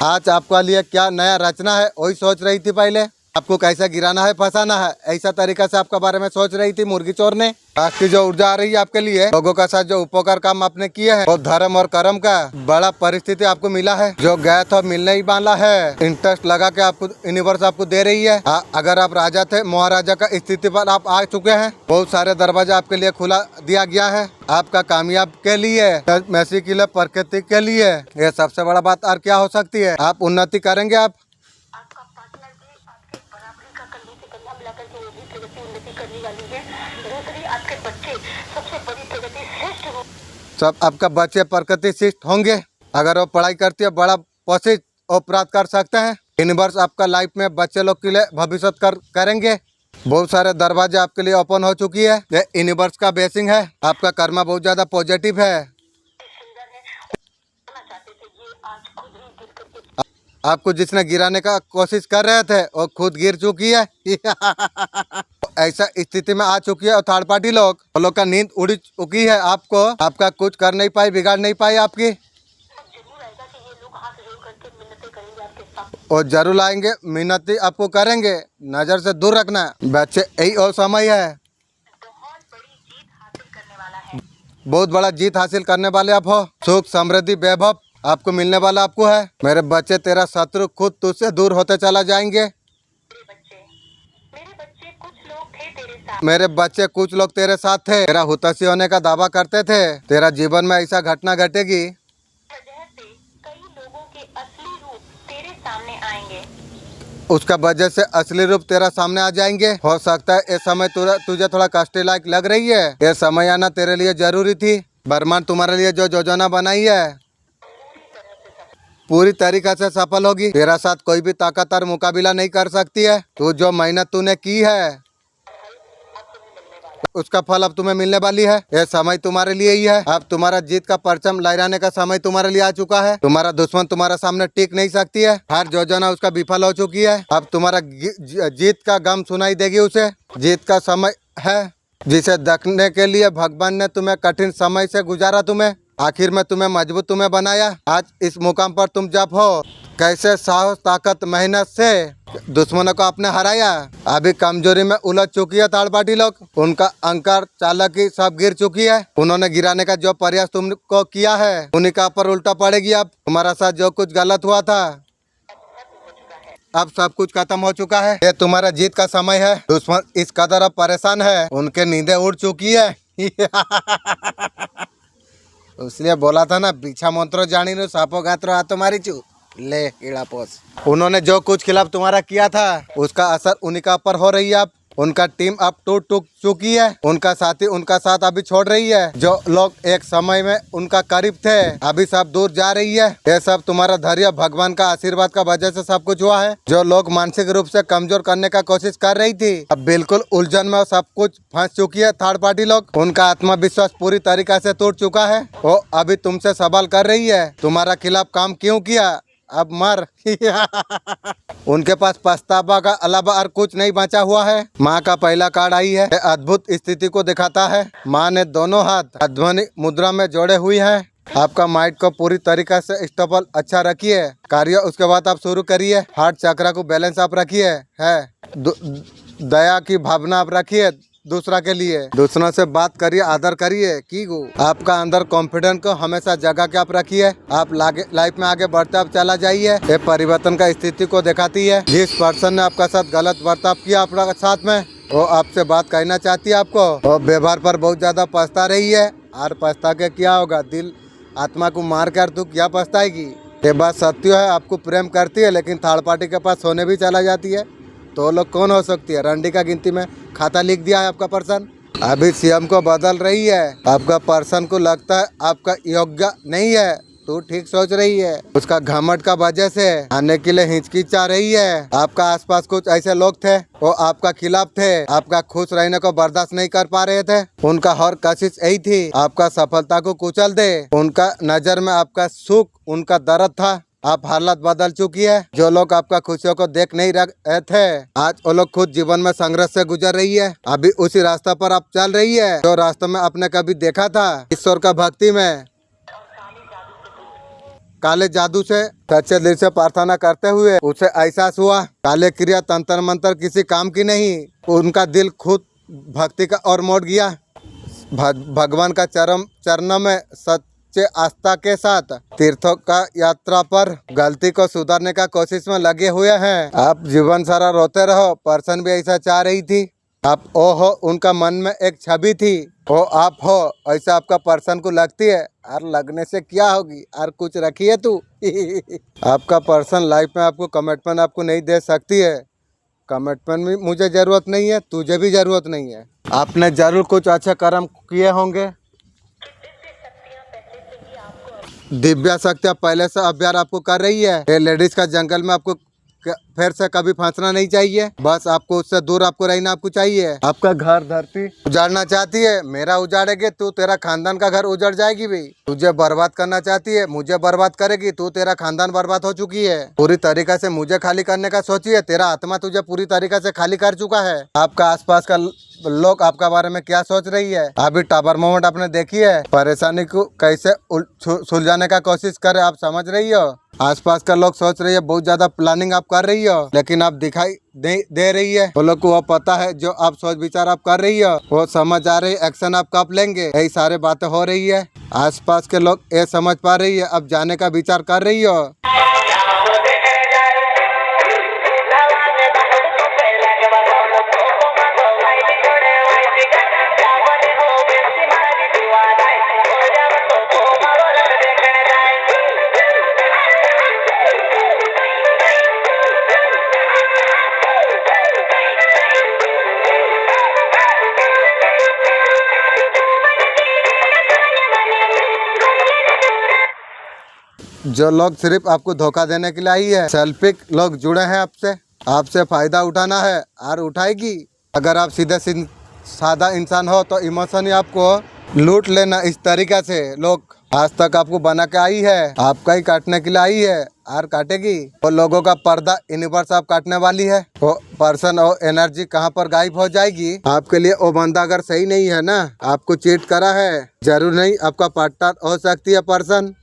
आज आपका लिए क्या नया रचना है, वही सोच रही थी। पहले आपको कैसा गिराना है, फंसाना है, ऐसा तरीका से आपके बारे में सोच रही थी मुर्गी चोर ने। आज की जो ऊर्जा आ रही है आपके लिए, लोगों का साथ जो उपकार काम आपने किए हैं, वो धर्म और कर्म का बड़ा परिस्थिति आपको मिला है। जो गया था मिलने ही वाला है। इंटरेस्ट लगा के आपको यूनिवर्स आपको दे रही है। अगर आप राजा थे, महाराजा का स्थिति पर आप आ चुके हैं। बहुत सारे दरवाजा आपके लिए खुला दिया गया है, आपका कामयाब के लिए, मैसी के लिए, प्रकृति के लिए। ये सबसे बड़ा बात और क्या हो सकती है। आप उन्नति करेंगे। आप सब आपका बच्चे प्रकृति शिष्ट होंगे। अगर वो पढ़ाई करती है, बड़ा पोस्ट और प्राप्त कर सकते हैं। यूनिवर्स आपका लाइफ में बच्चे लोग के लिए भविष्य करेंगे। बहुत सारे दरवाजे आपके लिए ओपन हो चुकी है। ये यूनिवर्स का ब्लेसिंग है। आपका कर्मा बहुत ज्यादा पॉजिटिव है। आपको जिसने गिराने का कोशिश कर रहे थे वो खुद गिर चुकी है। ऐसा स्थिति में आ चुकी है और थर्ड पार्टी लोग का नींद उड़ चुकी है। आपको आपका कुछ कर नहीं पाई, बिगाड़ नहीं पाई आपकी। और जरूर आएंगे, मिन्नती आपको करेंगे। नजर से दूर रखना बच्चे, यही और समय है। बहुत बड़ा जीत हासिल करने वाले आप हो। सुख समृद्धि वैभव आपको मिलने वाला आपको है। मेरे बच्चे, तेरा शत्रु खुद तुझसे दूर होते चला जाएंगे। मेरे बच्चे कुछ लोग तेरे साथ थे, तेरा हुतैषी होने का दावा करते थे। तेरा जीवन में ऐसा घटना घटेगी उसका वजह से असली रूप तेरा सामने आ जाएंगे। हो सकता है ये समय तुझे थोड़ा कष्ट लायक लग रही है। ये समय आना तेरे लिए जरूरी थी। ब्रह्मांड तुम्हारे लिए जो योजना बनाई है पूरी तरीके से सफल होगी। तेरा साथ कोई भी ताकत और मुकाबला नहीं कर सकती है। तू जो मेहनत तूने की है उसका फल अब तुम्हें मिलने वाली है। यह समय तुम्हारे लिए ही है। अब तुम्हारा जीत का परचम लहराने का समय तुम्हारे लिए आ चुका है। तुम्हारा दुश्मन तुम्हारे सामने टिक नहीं सकती है। हर योजना उसका विफल हो चुकी है। अब तुम्हारा जीत का गम सुनाई देगी उसे। जीत का समय है जिसे देखने के लिए भगवान ने तुम्हें कठिन समय से गुजारा। तुम्हें आखिर में तुम्हें मजबूत तुम्हें बनाया। आज इस मुकाम पर तुम जब हो, कैसे साहस, ताकत, मेहनत से दुश्मनों को आपने हराया। अभी कमजोरी में उलझ चुकी है थर्ड पार्टी लोग। उनका अंकार चालाकी सब गिर चुकी है। उन्होंने गिराने का जो प्रयास तुमको किया है उन्हीं का पर उल्टा पड़ेगी। अब तुम्हारा साथ जो कुछ गलत हुआ था अब सब कुछ खत्म हो चुका है। ये तुम्हारा जीत का समय है। दुश्मन इस कदर अब परेशान है, उनके नींदें उड़ चुकी है। इसलिए बोला था ना, पीछा मंत्र जानी नो सापो गात्रो आ तुम्हारी चू ले कीड़ा पोस। उन्होंने जो कुछ खिलाफ तुम्हारा किया था उसका असर उन्हीं का ऊपर हो रही है। अब उनका टीम अब टूट चुकी है। उनका साथी उनका साथ अभी छोड़ रही है। जो लोग एक समय में उनका करीब थे अभी सब दूर जा रही है। ये सब तुम्हारा धैर्य, भगवान का आशीर्वाद का वजह से सब कुछ हुआ है। जो लोग मानसिक रूप से कमजोर करने का कोशिश कर रही थी अब बिल्कुल उलझन में सब कुछ फंस चुकी है। थर्ड पार्टी लोग, उनका आत्मविश्वास पूरी तरीके से टूट चुका है। वो अभी तुमसे सवाल कर रही है, तुम्हारा खिलाफ काम क्यों किया, अब मर। उनके पास पछतावा का अलावा और कुछ नहीं बचा हुआ है। माँ का पहला कार्ड आई है। अद्भुत स्थिति को दिखाता है। माँ ने दोनों हाथ अध्वनि मुद्रा में जोड़े हुए हैं। आपका माइंड को पूरी तरीके से स्टेबल अच्छा रखिए। कार्य उसके बाद आप शुरू करिए। हार्ट चक्र को बैलेंस आप रखिए है। दया की भावना आप रखिए दूसरा के लिए। दूसरों से बात करिए, आदर करिए की गो। आपका अंदर कॉन्फिडेंस को हमेशा जगह के आप रखिए। आप लाइफ में आगे बढ़ते आप चला जाइए। ये परिवर्तन का स्थिति को दिखाती है। जिस पर्सन ने आपका साथ गलत बर्ताव किया आपका साथ में, वो आपसे बात कहना चाहती है आपको। वो व्यवहार पर बहुत ज्यादा पछता रही है। और पछता के क्या होगा, दिल आत्मा को मार कर तू क्या पछताएगी। ये बात सत्य है। आपको प्रेम करती है लेकिन थर्ड पार्टी के पास सोने भी चला जाती है। तो लोग कौन हो सकती है। रंडी का गिनती में खाता लिख दिया है आपका पर्सन। अभी सीएम को बदल रही है। आपका पर्सन को लगता है आपका योग्य नहीं है। तू ठीक सोच रही है। उसका घमंड का वजह से आने के लिए हिचकिचा रही है। आपका आसपास कुछ ऐसे लोग थे वो आपका खिलाफ थे। आपका खुश रहने को बर्दाश्त नहीं कर पा रहे थे। उनका हर कोशिश यही थी आपका सफलता को कुचल दे। उनका नजर में आपका सुख उनका दर्द था। आप हालत बदल चुकी है। जो लोग आपका खुशियों को देख नहीं रहे थे आज वो लोग खुद जीवन में संघर्ष से गुजर रही है। अभी उसी रास्ते पर आप चल रही है जो रास्ते में आपने कभी देखा था। ईश्वर का भक्ति में काले जादू से सच्चे दिल से प्रार्थना करते हुए उसे एहसास हुआ काले क्रिया तंत्र मंत्र किसी काम की नहीं। उनका दिल खुद भक्ति का और मोड़ गया। भगवान का चरणों में सच्चे आस्था के साथ तीर्थों का यात्रा पर गलती को सुधारने का कोशिश में लगे हुए हैं। आप जीवन सारा रोते रहो। पर्सन भी ऐसा चाह रही थी। आप ओ हो, उनका मन में एक छवि थी। हो आप हो, ऐसा आपका पर्सन को लगती है। और लगने से क्या होगी, और कुछ रखी है तू। आपका पर्सन लाइफ में आपको कमिटमेंट आपको नहीं दे सकती है। कमिटमेंट में मुझे ज़रूरत नहीं है, तुझे भी ज़रूरत नहीं है। आपने जरूर कुछ अच्छे कर्म किए होंगे। दिव्या शक्तियाँ पहले से अभ्यार आपको कर रही है। ये लेडीज का जंगल में आपको फिर से कभी फंसना नहीं चाहिए। बस आपको उससे दूर आपको रहना आपको चाहिए। आपका घर धरती उजाड़ना चाहती है, मेरा उजाड़ेगी तू, तेरा खानदान का घर उजड़ जाएगी भाई। तुझे बर्बाद करना चाहती है, मुझे बर्बाद करेगी तू, तेरा खानदान बर्बाद हो चुकी है। पूरी तरीके से मुझे खाली करने का सोचिए, तेरा आत्मा तुझे पूरी तरीके से खाली कर चुका है। आपका आसपास का लोग आपका बारे में क्या सोच रही है? अभी टावर मोमेंट आपने देखी है, परेशानी को कैसे सुलझाने का कोशिश करे, आप समझ रही हो? आसपास का लोग सोच रही है बहुत ज्यादा प्लानिंग आप कर रही हो, लेकिन आप दिखाई दे रही है। वो लोग को वो पता है जो आप सोच विचार आप कर रही हो, वो समझ आ रही है, एक्शन आप कब लेंगे, यही सारे बातें हो रही है। आसपास के लोग ये समझ पा रही है, अब जाने का विचार कर रही हो। जो लोग सिर्फ आपको धोखा देने के लिए आई है, सेल्फिक लोग जुड़े हैं आपसे, आपसे फायदा उठाना है और उठाएगी। अगर आप सीधे सादा इंसान हो तो इमोशन ही आपको लूट लेना। इस तरीके से लोग आज तक आपको बना के आई है, आपका ही काटने के लिए आई है और काटेगी। वो लोगों का पर्दा यूनिवर्स आप काटने वाली है। वो पर्सन और एनर्जी कहाँ पर गायब हो जाएगी आपके लिए। वो बंदा अगर सही नहीं है ना, आपको चीट करा है, जरूर नहीं आपका पार्टनर हो सकती है पर्सन,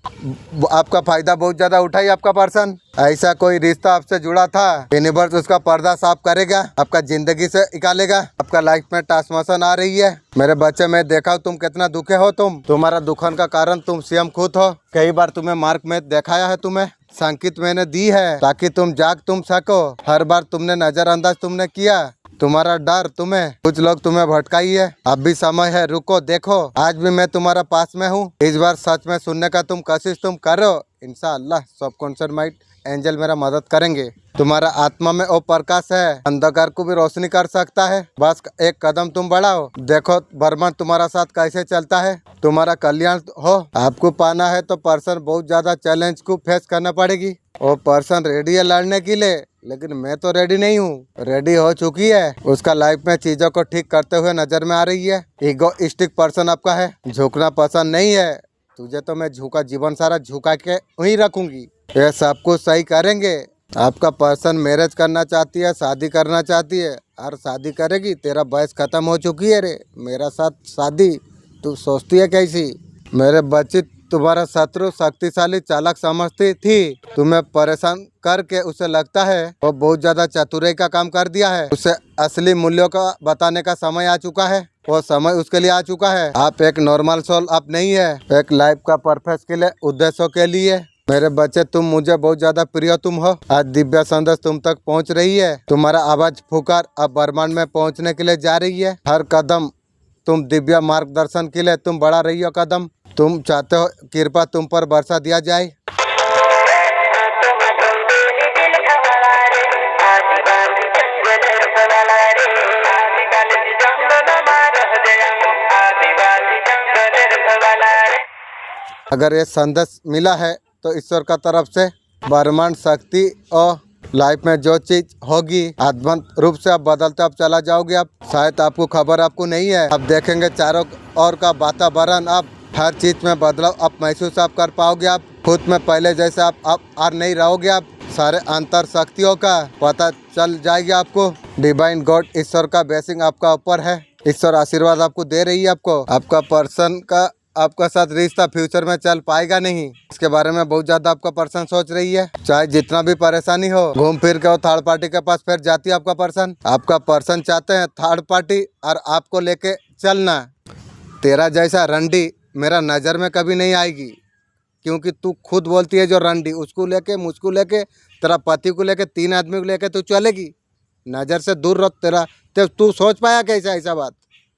आपका फायदा बहुत ज्यादा उठाई आपका पर्सन। ऐसा कोई रिश्ता आपसे जुड़ा था, यूनिवर्स उसका पर्दा साफ करेगा, आपका जिंदगी से निकालेगा। आपका लाइफ में ट्रांसफॉर्मेशन आ रही है। मेरे बच्चे, मैं देखा तुम कितना दुखे हो, तुम्हारा दुखन का कारण तुम स्वयं खुद हो। कई बार तुम्हें मार्ग में दिखाया है, तुम्हें संकेत मैंने दी है ताकि तुम जाग सको। हर बार तुमने नजरअंदाज तुमने किया, तुम्हारा डर तुम्हें, कुछ लोग तुम्हें भटकाई है। अब भी समय है, रुको देखो, आज भी मैं तुम्हारा पास में हूँ। इस बार सच में सुनने का तुम कोशिश तुम करो, इंशाअल्लाह सबकॉन्शियस माइंड एंजल मेरा मदद करेंगे। तुम्हारा आत्मा में वो प्रकाश है, अंधकार को भी रोशनी कर सकता है। बस एक कदम तुम बढ़ाओ, देखो ब्रह्मांड तुम्हारा साथ कैसे चलता है, तुम्हारा कल्याण हो। आपको पाना है तो पर्सन बहुत ज्यादा चैलेंज को फेस करना पड़ेगी। वो पर्सन रेडी है लड़ने के लिए, लेकिन मैं तो रेडी नहीं हूँ। रेडी हो चुकी है, उसका लाइफ में चीजों को ठीक करते हुए नजर में आ रही है। ईगोइस्टिक पर्सन आपका है, झुकना पसंद नहीं है तुझे, तो मैं झुका जीवन सारा झुका के वहीं रखूंगी। ये सब कुछ सही करेंगे। आपका पर्सन मैरिज करना चाहती है, शादी करना चाहती है और शादी करेगी। तेरा बयस खत्म हो चुकी है रे, मेरा साथ शादी तू सोचती है कैसी? मेरे बच्चे, तुम्हारा शत्रु शक्तिशाली चालाक समझती थी, तुम्हें परेशान करके उसे लगता है वो बहुत ज्यादा चतुराई का काम कर दिया है। उसे असली मूल्यों का बताने का समय आ चुका है, वो समय उसके लिए आ चुका है। आप एक नॉर्मल सोल आप नहीं है, एक लाइफ का पर्पस के लिए, उद्देश्यों के लिए। मेरे बच्चे, तुम मुझे बहुत ज्यादा प्रिय तुम हो। आज दिव्य संदेश तुम तक पहुंच रही है। तुम्हारा आवाज पुकार अब ब्रह्मांड में पहुंचने के लिए जा रही है। हर कदम तुम दिव्य मार्गदर्शन के लिए तुम बढ़ा रही हो कदम। तुम चाहते हो कृपा तुम पर बरसा दिया जाए। अगर ये संदेश मिला है तो ईश्वर का तरफ से ब्रह्मांड शक्ति और लाइफ में जो चीज होगी अद्भुत रूप से आप बदलते आप चला जाओगे। आप शायद आपको खबर आपको नहीं है, आप देखेंगे चारों ओर का वातावरण, आप हर चीज में बदलाव आप महसूस आप कर पाओगे। आप खुद में पहले जैसे आप और नहीं रहोगे। आप सारे अंतर शक्तियों का पता चल जाएगा आपको। डिवाइन गॉड ईश्वर का ब्लेसिंग आपका ऊपर है, ईश्वर आशीर्वाद आपको दे रही है। आपको आपका पर्सन का आपका साथ रिश्ता फ्यूचर में चल पाएगा नहीं, इसके बारे में बहुत ज्यादा आपका पर्सन सोच रही है। चाहे जितना भी परेशानी हो, घूम फिर के वो थर्ड पार्टी के पास फिर जाती है आपका पर्सन। आपका पर्सन चाहते हैं थर्ड पार्टी और आपको लेके चलना। तेरा जैसा रंडी मेरा नज़र में कभी नहीं आएगी, क्योंकि तू खुद बोलती है जो रंडी, उसको लेके, मुझको लेके, तेरा पति को लेके, 3 आदमी को लेके तू चलेगी। नज़र से दूर रहो। तू सोच पाया कैसा ऐसा बात?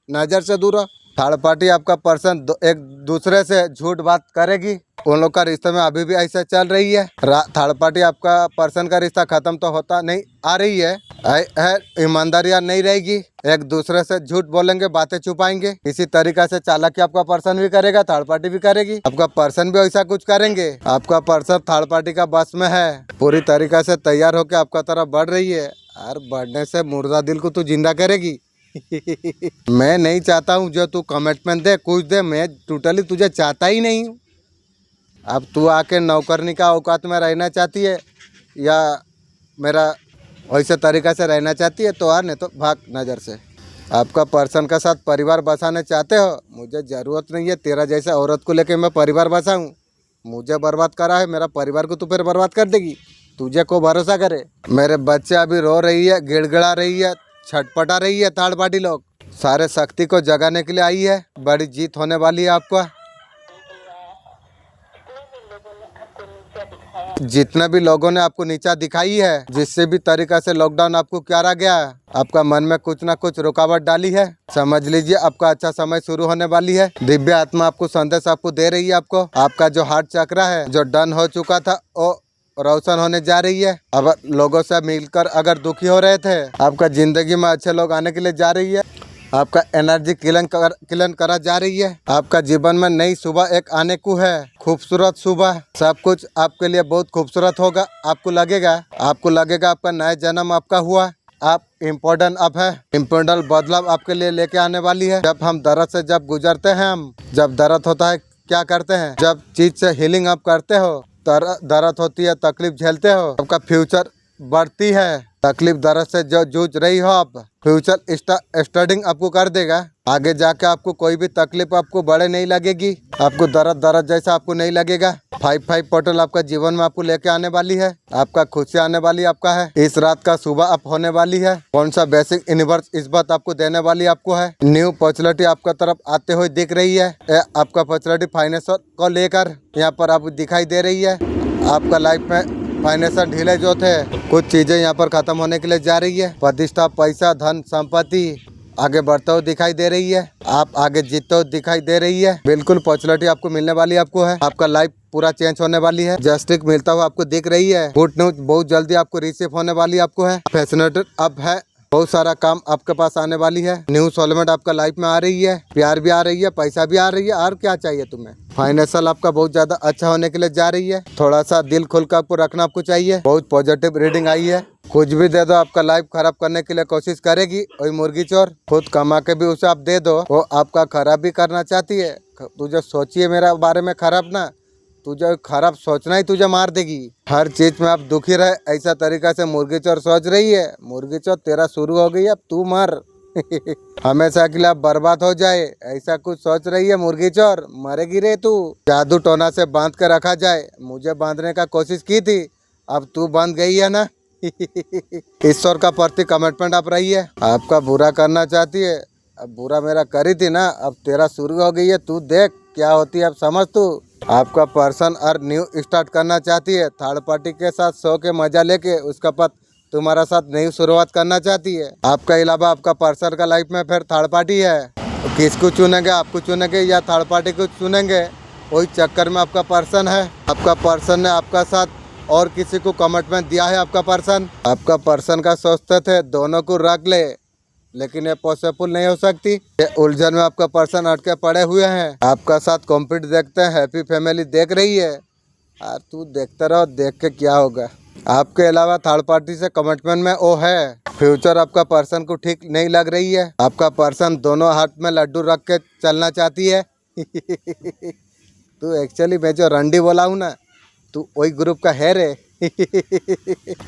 नज़र से दूर रहो। थर्ड पार्टी आपका पर्सन एक दूसरे से झूठ बात करेगी, उन लोग का रिश्ते में अभी भी ऐसा चल रही है। थर्ड पार्टी आपका पर्सन का रिश्ता खत्म तो होता नहीं आ रही है, ईमानदारियाँ नहीं रहेगी, एक दूसरे से झूठ बोलेंगे, बातें छुपाएंगे, इसी तरीका से चालाकी आपका पर्सन भी करेगा, थर्ड पार्टी भी करेगी, आपका पर्सन भी ऐसा कुछ करेंगे। आपका पर्सन थर्ड पार्टी का बस में है, पूरी तरीका से तैयार होकर आपका तरफ बढ़ रही है, और बढ़ने से मुर्दा दिल को तू जिंदा करेगी। मैं नहीं चाहता हूँ जो तू कमिटमेंट दे कुछ दे, मैं टोटली तुझे चाहता ही नहीं हूँ। अब तू आके नौकरनी का औकात में रहना चाहती है या मेरा वैसे तरीक़ा से रहना चाहती है तो आ, नहीं तो भाग नज़र से। आपका पर्सन का साथ परिवार बसाने चाहते हो, मुझे ज़रूरत नहीं है तेरा जैसा औरत को लेके मैं परिवार बसाऊँ। मुझे बर्बाद करा है, मेरा परिवार को तू फिर बर्बाद कर देगी, तुझे को भरोसा करे। मेरे बच्चे अभी रो रही है, गिड़गिड़ा रही है, छटपटा रही है, थर्ड पार्टी लोग सारे शक्ति को जगाने के लिए आई है, बड़ी जीत होने वाली है आपका। जितने भी लोगों ने आपको नीचा दिखाई है, जिससे भी तरीका से लॉकडाउन आपको क्यारा गया, आपका मन में कुछ ना कुछ रुकावट डाली है, समझ लीजिए आपका अच्छा समय शुरू होने वाली है। दिव्य आत्मा आपको संदेश आपको दे रही है। आपका जो हार्ट चक्र है जो डन हो चुका था वो रोशन होने जा रही है। अब लोगों से मिलकर अगर दुखी हो रहे थे, आपका जिंदगी में अच्छे लोग आने के लिए जा रही है। आपका एनर्जी किलन करा जा रही है। आपका जीवन में नई सुबह एक आने को है, खूबसूरत सुबह, सब कुछ आपके लिए बहुत खूबसूरत होगा। आपको लगेगा आपका नया जन्म आपका हुआ। आप इम्पोर्टेंट अब है, इम्पोर्टेंट बदलाव आपके लिए लेके आने वाली है। जब हम दर्द से जब गुजरते हैं, हम जब दर्द होता है क्या करते हैं, जब चीज से हीलिंग आप करते हो, दर्द होती है, तकलीफ झेलते हो, आपका फ्यूचर बढ़ती है। तकलीफ दर्द से जो जूझ रही हो आप, फ्यूचर स्टार्टिंग आपको कर देगा। आगे जाके आपको कोई भी तकलीफ आपको बड़े नहीं लगेगी, आपको दर्द जैसा आपको नहीं लगेगा। 5 पोर्टल आपका जीवन में आपको लेके आने वाली है, आपका खुशी आने वाली आपका है। इस रात का सुबह आप होने वाली है। कौन सा बेसिक यूनिवर्स इस बात आपको देने वाली आपको है। न्यू अपॉर्चुनिटी आपका तरफ आते हुए दिख रही है। आपका अपॉर्चुनिटी फाइनेंस को लेकर यहाँ पर आप दिखाई दे रही है। आपका लाइफ में फाइनेंशियल ढीले जो थे, कुछ चीजें यहाँ पर खत्म होने के लिए जा रही है। प्रतिष्ठा, पैसा, धन संपत्ति आगे बढ़ते हुए दिखाई दे रही है। आप आगे जीतते हुए दिखाई दे रही है। बिल्कुल अपॉर्चुनिटी आपको मिलने वाली आपको है। आपका लाइफ पूरा चेंज होने वाली है। जस्टिस मिलता हुआ आपको दिख रही है। गुड न्यूज बहुत जल्दी आपको रिसीव होने वाली आपको है। फैसिनेटेड अब है, बहुत सारा काम आपके पास आने वाली है। न्यू सोलमेंट आपका लाइफ में आ रही है, प्यार भी आ रही है, पैसा भी आ रही है। और क्या चाहिए तुम्हें। फाइनेंशियल आपका बहुत ज्यादा अच्छा होने के लिए जा रही है। थोड़ा सा दिल खोल कर आपको रखना आपको चाहिए। बहुत पॉजिटिव रीडिंग आई है। कुछ भी दे दो, आपका लाइफ खराब करने के लिए कोशिश करेगी वही मुर्गी चोर। खुद कमा के भी उसे आप दे दो, वो आपका खराब भी करना चाहती है। तुझे सोचिए मेरा बारे में खराब ना, तुझे खराब सोचना ही तुझे मार देगी। हर चीज में आप दुखी रहे ऐसा तरीका से मुर्गी चोर सोच रही है। मुर्गी चोर तेरा शुरू हो गई, अब तू मर। हमेशा के लिए आप बर्बाद हो जाए ऐसा कुछ सोच रही है मुर्गी चोर। मरेगी रे तू। जादू टोना से बांध कर रखा जाए, मुझे बांधने का कोशिश की थी, अब तू बांध गई है ना। ईश्वर का प्रति कमिटमेंट आप रही है। आपका बुरा करना चाहती है, अब बुरा मेरा करी थी ना, अब तेरा शुरू हो गई है। तू देख क्या होती है, अब समझ तू। आपका पर्सन और न्यू स्टार्ट करना चाहती है। थर्ड पार्टी के साथ सो के मजा लेके उसका पत तुम्हारा साथ नई शुरुआत करना चाहती है। आपका अलावा आपका पर्सन का लाइफ में फिर थर्ड पार्टी है। किसको चुनेंगे, आपको चुनेंगे या थर्ड पार्टी को चुनेंगे, वही चक्कर में आपका पर्सन है। आपका पर्सन ने आपका साथ और किसी को कमिटमेंट दिया है। आपका पर्सन का सोचते थे दोनों को रख ले, लेकिन ये पॉसिबल नहीं हो सकती। ये उलझन में आपका पर्सन अटके पड़े हुए हैं। आपका साथ कॉम्प्लीट देखते हैं, हैप्पी फैमिली देख रही है। यार तू देखते रहो, देख के क्या होगा। आपके अलावा थर्ड पार्टी से कमिटमेंट में वो है। फ्यूचर आपका पर्सन को ठीक नहीं लग रही है। आपका पर्सन दोनों हाथ में लड्डू रख के चलना चाहती है। तू एक्चुअली मैं जो रंडी बोला हूँ ना, तू वही ग्रुप का है रे।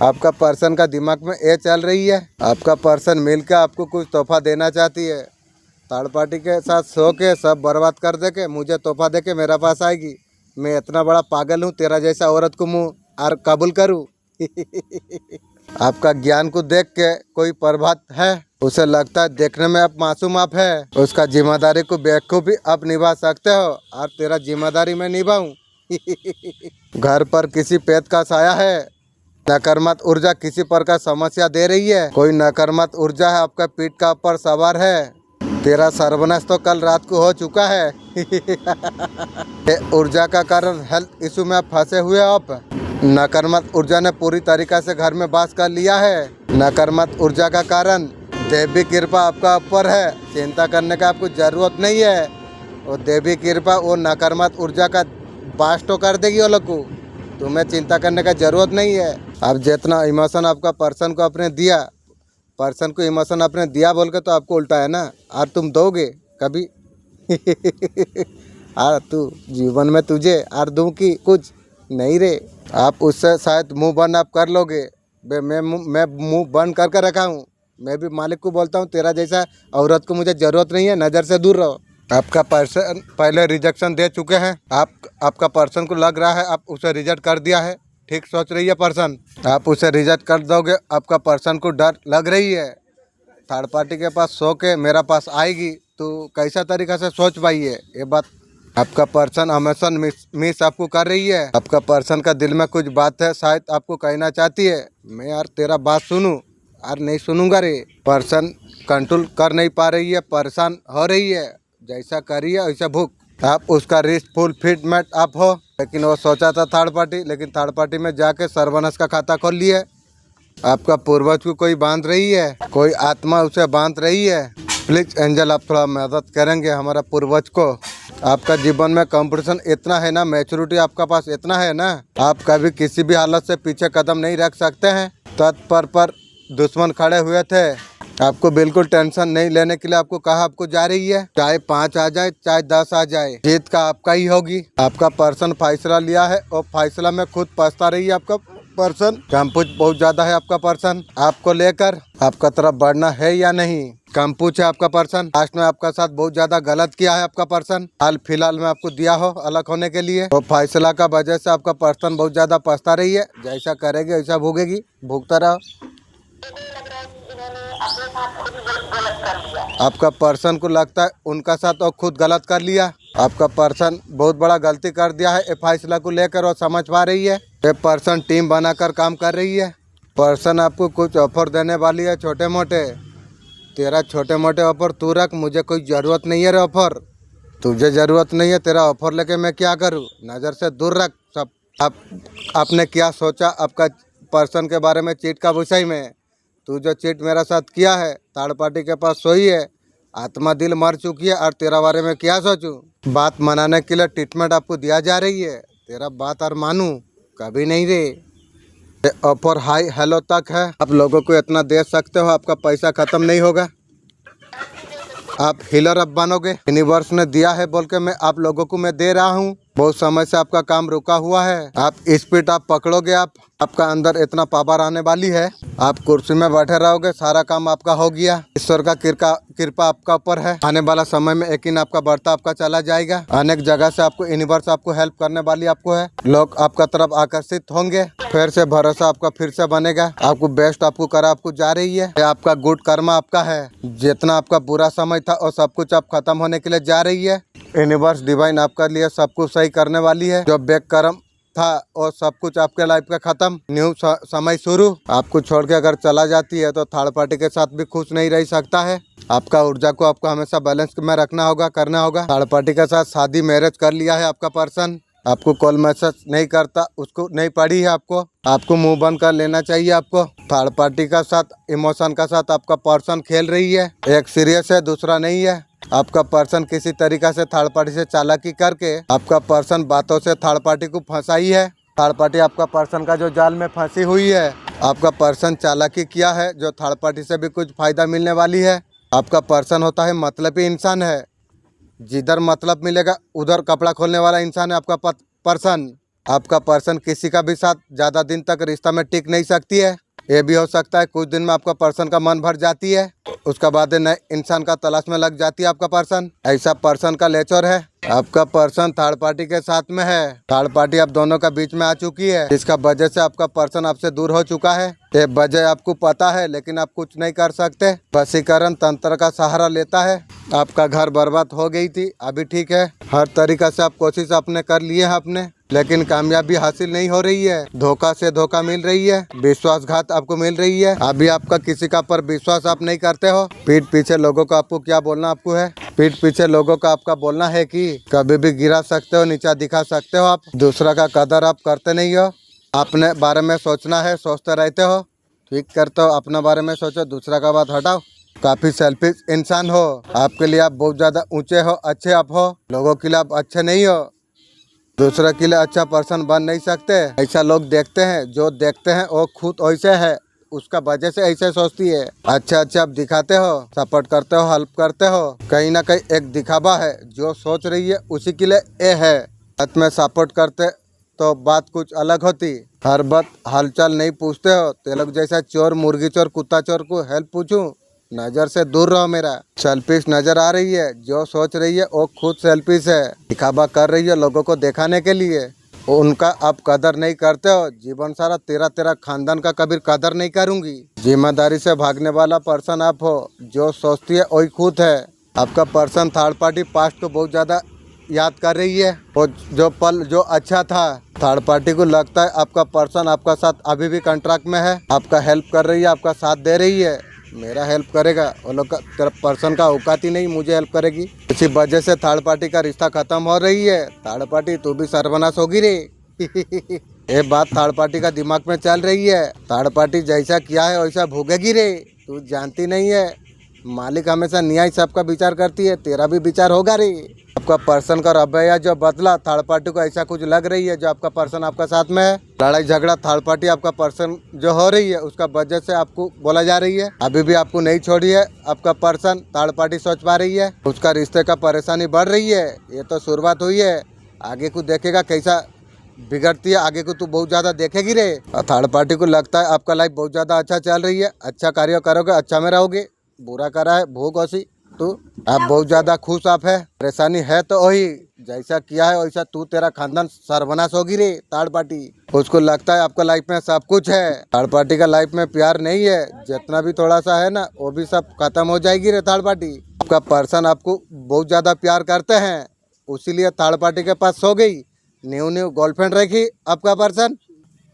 आपका पर्सन का दिमाग में ये चल रही है। आपका पर्सन मिलकर आपको कुछ तोहफा देना चाहती है। थर्ड पार्टी के साथ सो के सब बर्बाद कर दे के मुझे तोहफा दे के मेरा पास आएगी। मैं इतना बड़ा पागल हूँ तेरा जैसा औरत को मुँह और कबूल करूँ। आपका ज्ञान को देख के कोई प्रभात है, उसे लगता है देखने में आप मासूम आप है। उसका जिम्मेदारी को बेखूबी आप निभा सकते हो और तेरा जिम्मेदारी मैं निभाऊं। घर पर किसी पेट का साया है। नकारात्मक ऊर्जा किसी प्रकार समस्या दे रही है। कोई नकारात्मक ऊर्जा है आपका पीठ का ऊपर सवार है। तेरा सर्वनाश तो कल रात को हो चुका है। ये ऊर्जा का कारण हेल्थ इशू में आप फंसे हुए हो आप। नकारात्मक ऊर्जा ने पूरी तरीका से घर में वास कर लिया है। नकारात्मक ऊर्जा का कारण देवी कृपा आपका ऊपर है, चिंता करने का आपको जरूरत नहीं है। वो देवी कृपा वो नकारात्मक ऊर्जा का वास तो कर देगी वो लोग को, तुम्हें चिंता करने का जरूरत नहीं है। अब जितना इमोशन आपका पर्सन को आपने दिया, पर्सन को इमोशन आपने दिया बोल के तो आपको उल्टा है ना, और तुम दोगे कभी। तू जीवन में तुझे और दूँ की कुछ नहीं रे। आप उससे शायद मुंह बंद आप कर लोगे। मैं मुंह बंद करके रखा हूँ। मैं भी मालिक को बोलता हूँ तेरा जैसा औरत को मुझे ज़रूरत नहीं है, नज़र से दूर रहो। आपका पर्सन पहले रिजेक्शन दे चुके हैं। आपका पर्सन को लग रहा है आप उसे रिजेक्ट कर दिया है। ठीक सोच रही है पर्सन, आप उसे रिजेक्ट कर दोगे। आपका पर्सन को डर लग रही है थर्ड पार्टी के पास सो के मेरा पास आएगी, तो कैसा तरीका से सोच पाई है ये बात। आपका पर्सन हमेशा मिस आपको कर रही है। आपका पर्सन का दिल में कुछ बात है, शायद आपको कहना चाहती है मैं यार तेरा बात सुनूं और नहीं सुनूंगा रे। पर्सन कंट्रोल कर नहीं पा रही है, परेशान हो रही है, जैसा करिए वैसा भूख। आप उसका रिस्क फुल फिटमेंट आप हो, लेकिन वो सोचा था थर्ड पार्टी, लेकिन थर्ड पार्टी में जाके सर्वनाश का खाता खोल लिए। आपका पूर्वज को कोई बांध रही है, कोई आत्मा उसे बांध रही है। प्लीज एंजल आप थोड़ा मदद करेंगे हमारा पूर्वज को। आपका जीवन में कंपटीशन इतना है ना, मैच्योरिटी आपका पास इतना है ना, आप कभी किसी भी हालत से पीछे कदम नहीं रख सकते हैं। तत्पर पर दुश्मन खड़े हुए थे। आपको बिल्कुल टेंशन नहीं लेने के लिए आपको कहा आपको जा रही है, चाहे 5 आ जाए चाहे 10 आ जाए, जीत का आपका ही होगी। आपका पर्सन फैसला लिया है और फैसला में खुद पछता रही है। आपका पर्सन कंपूच बहुत ज्यादा है। आपका पर्सन आपको लेकर आपका तरफ बढ़ना है या नहीं, कंपूच है आपका पर्सन। लास्ट में आपका साथ बहुत ज्यादा गलत किया है आपका पर्सन, हाल फिलहाल में आपको दिया हो अलग होने के लिए। तो फैसला का वजह से आपका पर्सन बहुत ज्यादा पछता रही है। जैसा करेगी वैसा भोगेगी, भुगता रहो। आपका पर्सन को लगता है उनका साथ और खुद गलत कर लिया। आपका पर्सन बहुत बड़ा गलती कर दिया है। ये फैसला को लेकर और समझ पा रही है। ये पर्सन टीम बनाकर काम कर रही है। पर्सन आपको कुछ ऑफर देने वाली है, छोटे मोटे। तेरा छोटे मोटे ऑफर तू रख, मुझे कोई ज़रूरत नहीं है रे ऑफर। तुझे ज़रूरत नहीं है, तेरा ऑफर लेके मैं क्या करूँ। नज़र से दूर रख सब। आपने क्या सोचा आपका पर्सन के बारे में चीट का विषय में। तू जो चीट मेरा साथ किया है, थर्ड पार्टी के पास सोई है, आत्मा दिल मर चुकी है, और तेरा बारे में क्या सोचूं। बात मनाने के लिए ट्रीटमेंट आपको दिया जा रही है, तेरा बात और मानूं कभी नहीं रे। ऑफर हाई हेलो तक है, आप लोगों को इतना दे सकते हो, आपका पैसा खत्म नहीं होगा। आप हीलर अब बनोगे, यूनिवर्स ने दिया है बोल के मैं आप लोगों को मैं दे रहा हूँ। बहुत समय से आपका काम रुका हुआ है, आप स्पीड आप पकड़ोगे। आपका अंदर इतना पावर आने वाली है, आप कुर्सी में बैठे रहोगे, सारा काम आपका हो गया। ईश्वर का कृपा आपका ऊपर है। आने वाला समय में यकीन आपका बढ़ता आपका चला जाएगा। अनेक जगह से आपको यूनिवर्स आपको हेल्प करने वाली आपको है। लोग आपका तरफ आकर्षित होंगे, फिर से भरोसा आपका फिर से बनेगा। आपको बेस्ट आपको करा आपको जा रही है। आपका गुड कर्मा आपका है। जितना आपका बुरा समय था और सब कुछ आप खत्म होने के लिए जा रही है। यूनिवर्स डिवाइन आपका लिए सब कुछ सही करने वाली है। जो बेक कर्म था और सब कुछ आपके लाइफ का खत्म, न्यू समय शुरू। आपको छोड़ के अगर चला जाती है तो थर्ड पार्टी के साथ भी खुश नहीं रह सकता है। आपका ऊर्जा को आपको हमेशा बैलेंस में रखना होगा, करना होगा। थर्ड पार्टी के साथ शादी मैरिज कर लिया है आपका पर्सन, आपको कॉल मैसेज नहीं करता, उसको नहीं पड़ी है। आपको मुंह बंद कर लेना चाहिए। आपको थर्ड पार्टी का साथ इमोशन का साथ आपका पर्सन खेल रही है। एक सीरियस है, दूसरा नहीं है। आपका पर्सन किसी तरीका से थर्ड पार्टी से चालाकी करके आपका पर्सन बातों से थर्ड पार्टी को फंसाई है। थर्ड पार्टी आपका पर्सन का जो जाल में फंसी हुई है। आपका पर्सन चालाकी किया है, जो थर्ड पार्टी से भी कुछ फायदा मिलने वाली है। आपका पर्सन होता है मतलबी इंसान है, जिधर मतलब मिलेगा उधर कपड़ा खोलने वाला इंसान है आपका पर्सन। आपका पर्सन किसी का भी साथ ज़्यादा दिन तक रिश्ता में टिक नहीं सकती है। ये भी हो सकता है कुछ दिन में आपका पर्सन का मन भर जाती है, उसका बाद नए इंसान का तलाश में लग जाती है आपका पर्सन। ऐसा पर्सन का नेचर है। आपका पर्सन थर्ड पार्टी के साथ में है। थर्ड पार्टी आप दोनों का बीच में आ चुकी है, जिसका वजह से आपका पर्सन आपसे दूर हो चुका है। ये वजह आपको पता है, लेकिन आप कुछ नहीं कर सकते। वशीकरण तंत्र का सहारा लेता है। आपका घर बर्बाद हो गई थी, अभी ठीक है। हर तरीका से आप कोशिश आपने कर लिए है। आपने लेकिन कामयाबी हासिल नहीं हो रही है। धोखा से धोखा मिल रही है, विश्वासघात आपको मिल रही है। अभी आपका किसी का पर विश्वास आप नहीं करते हो। पीठ पीछे लोगों को आपको क्या बोलना आपको है, पीठ पीछे लोगों का आपका बोलना है कि कभी भी गिरा सकते हो, नीचा दिखा सकते हो। आप दूसरा का कदर आप करते नहीं हो। अपने बारे में सोचना है, सोचते रहते हो, ठीक करते हो। अपने बारे में सोचो, दूसरा का बात हटाओ। काफी सेल्फिश इंसान हो। आपके लिए आप बहुत ज्यादा ऊंचे हो, अच्छे आप हो, लोगों के लिए आप अच्छे नहीं हो, दूसरे के लिए अच्छा पर्सन बन नहीं सकते। ऐसा लोग देखते हैं, जो देखते हैं वो खुद वैसे है, उसका वजह से ऐसे सोचती है। अच्छा अच्छा आप दिखाते हो, सपोर्ट करते हो, हेल्प करते हो, कहीं ना कहीं एक दिखावा है। जो सोच रही है उसी के लिए ये है। सच में सपोर्ट करते तो बात कुछ अलग होती। हर बात हालचाल नहीं पूछते हो। ते लोग जैसा चोर, मुर्गी चोर, कुत्ता चोर को हेल्प पूछूं, नजर से दूर रहो। मेरा सेल्फिश नजर आ रही है। जो सोच रही है वो खुद सेल्फिश है, दिखावा कर रही है लोगों को दिखाने के लिए। उनका आप कदर नहीं करते हो। जीवन सारा तेरा तेरा खानदान का कभी कदर नहीं करूंगी। जिम्मेदारी से भागने वाला पर्सन आप हो। जो सोचती है वही खुद है। आपका पर्सन थर्ड पार्टी पास्ट को बहुत ज्यादा याद कर रही है। वो जो पल जो अच्छा था, थर्ड पार्टी को लगता है आपका पर्सन आपका साथ अभी भी कॉन्ट्रैक्ट में है, आपका हेल्प कर रही है, आपका साथ दे रही है। मेरा हेल्प करेगा वो लोग का, तेरा पर्सन का औकात ही नहीं मुझे हेल्प करेगी। इसी वजह से थर्ड पार्टी का रिश्ता खत्म हो रही है। थर्ड पार्टी तू भी सर्वनाश होगी रे। ये बात थर्ड पार्टी का दिमाग में चल रही है। थर्ड पार्टी जैसा किया है वैसा भोगेगी रे। तू जानती नहीं है, मालिक हमेशा न्याय सबका विचार करती है। तेरा भी विचार होगा रे। आपका पर्सन का रवैया जो बदला, थर्ड पार्टी को ऐसा कुछ लग रही है जो आपका पर्सन आपका साथ में है। लड़ाई झगड़ा थर्ड पार्टी आपका पर्सन जो हो रही है उसका वजह से आपको बोला जा रही है। अभी भी आपको नहीं छोड़ी है आपका पर्सन। थर्ड पार्टी सोच पा रही है, उसका रिश्ते का परेशानी बढ़ रही है। ये तो शुरुआत हुई है, आगे को देखेगा कैसा बिगड़ती है। आगे को तू बहुत ज्यादा देखेगी रे। थर्ड पार्टी को लगता है आपका लाइफ बहुत ज्यादा अच्छा चल रही है, अच्छा कार्य करोगे, अच्छा में रहोगे। बुरा करा है भोग औसी तू। आप बहुत ज्यादा खुश आप है। परेशानी है तो वही जैसा किया है वैसा तू, तेरा खानदान सर्वनाश होगी रे। थर्ड पार्टी उसको लगता है आपका लाइफ में सब कुछ है। थर्ड पार्टी का लाइफ में प्यार नहीं है। जितना भी थोड़ा सा है ना वो भी सब खत्म हो जाएगी रे। थर्ड पार्टी आपका पर्सन आपको बहुत ज्यादा प्यार करते हैं, उसीलिए थर्ड पार्टी के पास सो गई। न्यू गर्लफ्रेंड रखी आपका पर्सन,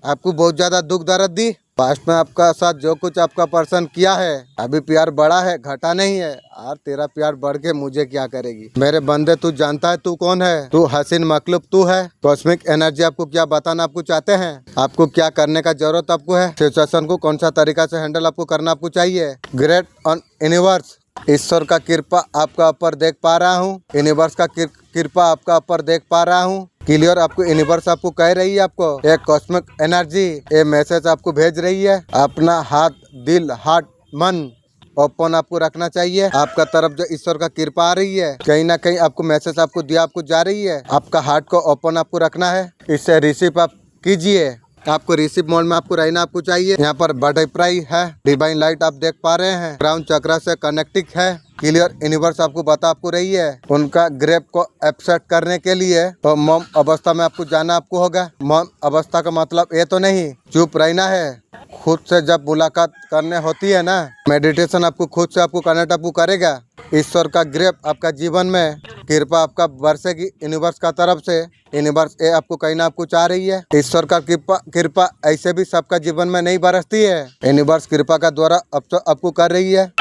आपको बहुत ज्यादा दुख दर्द दी। पास्ट में आपका साथ जो कुछ आपका पर्सन किया है, अभी प्यार बढ़ा है, घटा नहीं है। और तेरा प्यार बढ़ के मुझे क्या करेगी मेरे बंदे। तू जानता है तू कौन है? तू हसीन मखलूक तू है। कॉस्मिक एनर्जी आपको क्या बताना आपको चाहते हैं, आपको क्या करने का जरूरत आपको है, सिचुएशन को कौन सा तरीका से हैंडल आपको करना आपको चाहिए। ग्रेट ऑन यूनिवर्स, ईश्वर का कृपा आपका ऊपर देख पा रहा हूँ। यूनिवर्स का कृपा आपका ऊपर देख पा रहा हूँ। क्लियर आपको यूनिवर्स आपको कह रही है, आपको एक कॉस्मिक एनर्जी ये मैसेज आपको भेज रही है। अपना हाथ, दिल, हार्ट, मन ओपन आपको रखना चाहिए। आपका तरफ जो ईश्वर का कृपा आ रही है, कहीं ना कहीं आपको मैसेज आपको दिया आपको जा रही है। आपका हार्ट को ओपन आपको रखना है, इससे रिसीव आप कीजिए। आपको रिसीव मोड में आपको रहना आपको चाहिए। यहाँ पर बटरफ्लाई है, डिवाइन लाइट आप देख पा रहे हैं, क्राउन चक्र से कनेक्टिंग है। क्लियर यूनिवर्स आपको बता आपको रही है उनका ग्रेप को एक्सेप्ट करने के लिए तो मौन अवस्था में आपको जाना आपको होगा। मौन अवस्था का मतलब ये तो नहीं चुप रहना है। खुद से जब मुलाकात करने होती है ना, मेडिटेशन आपको खुद से आपको कनेक्ट आपको करेगा। ईश्वर का ग्रेप आपका जीवन में कृपा आपका बरसेगी यूनिवर्स का तरफ से। यूनिवर्स ये आपको कहना आपको चाह रही है, ईश्वर का कृपा ऐसे भी सबका जीवन में नहीं बरसती है। यूनिवर्स कृपा का द्वारा अब तो आपको कर रही है।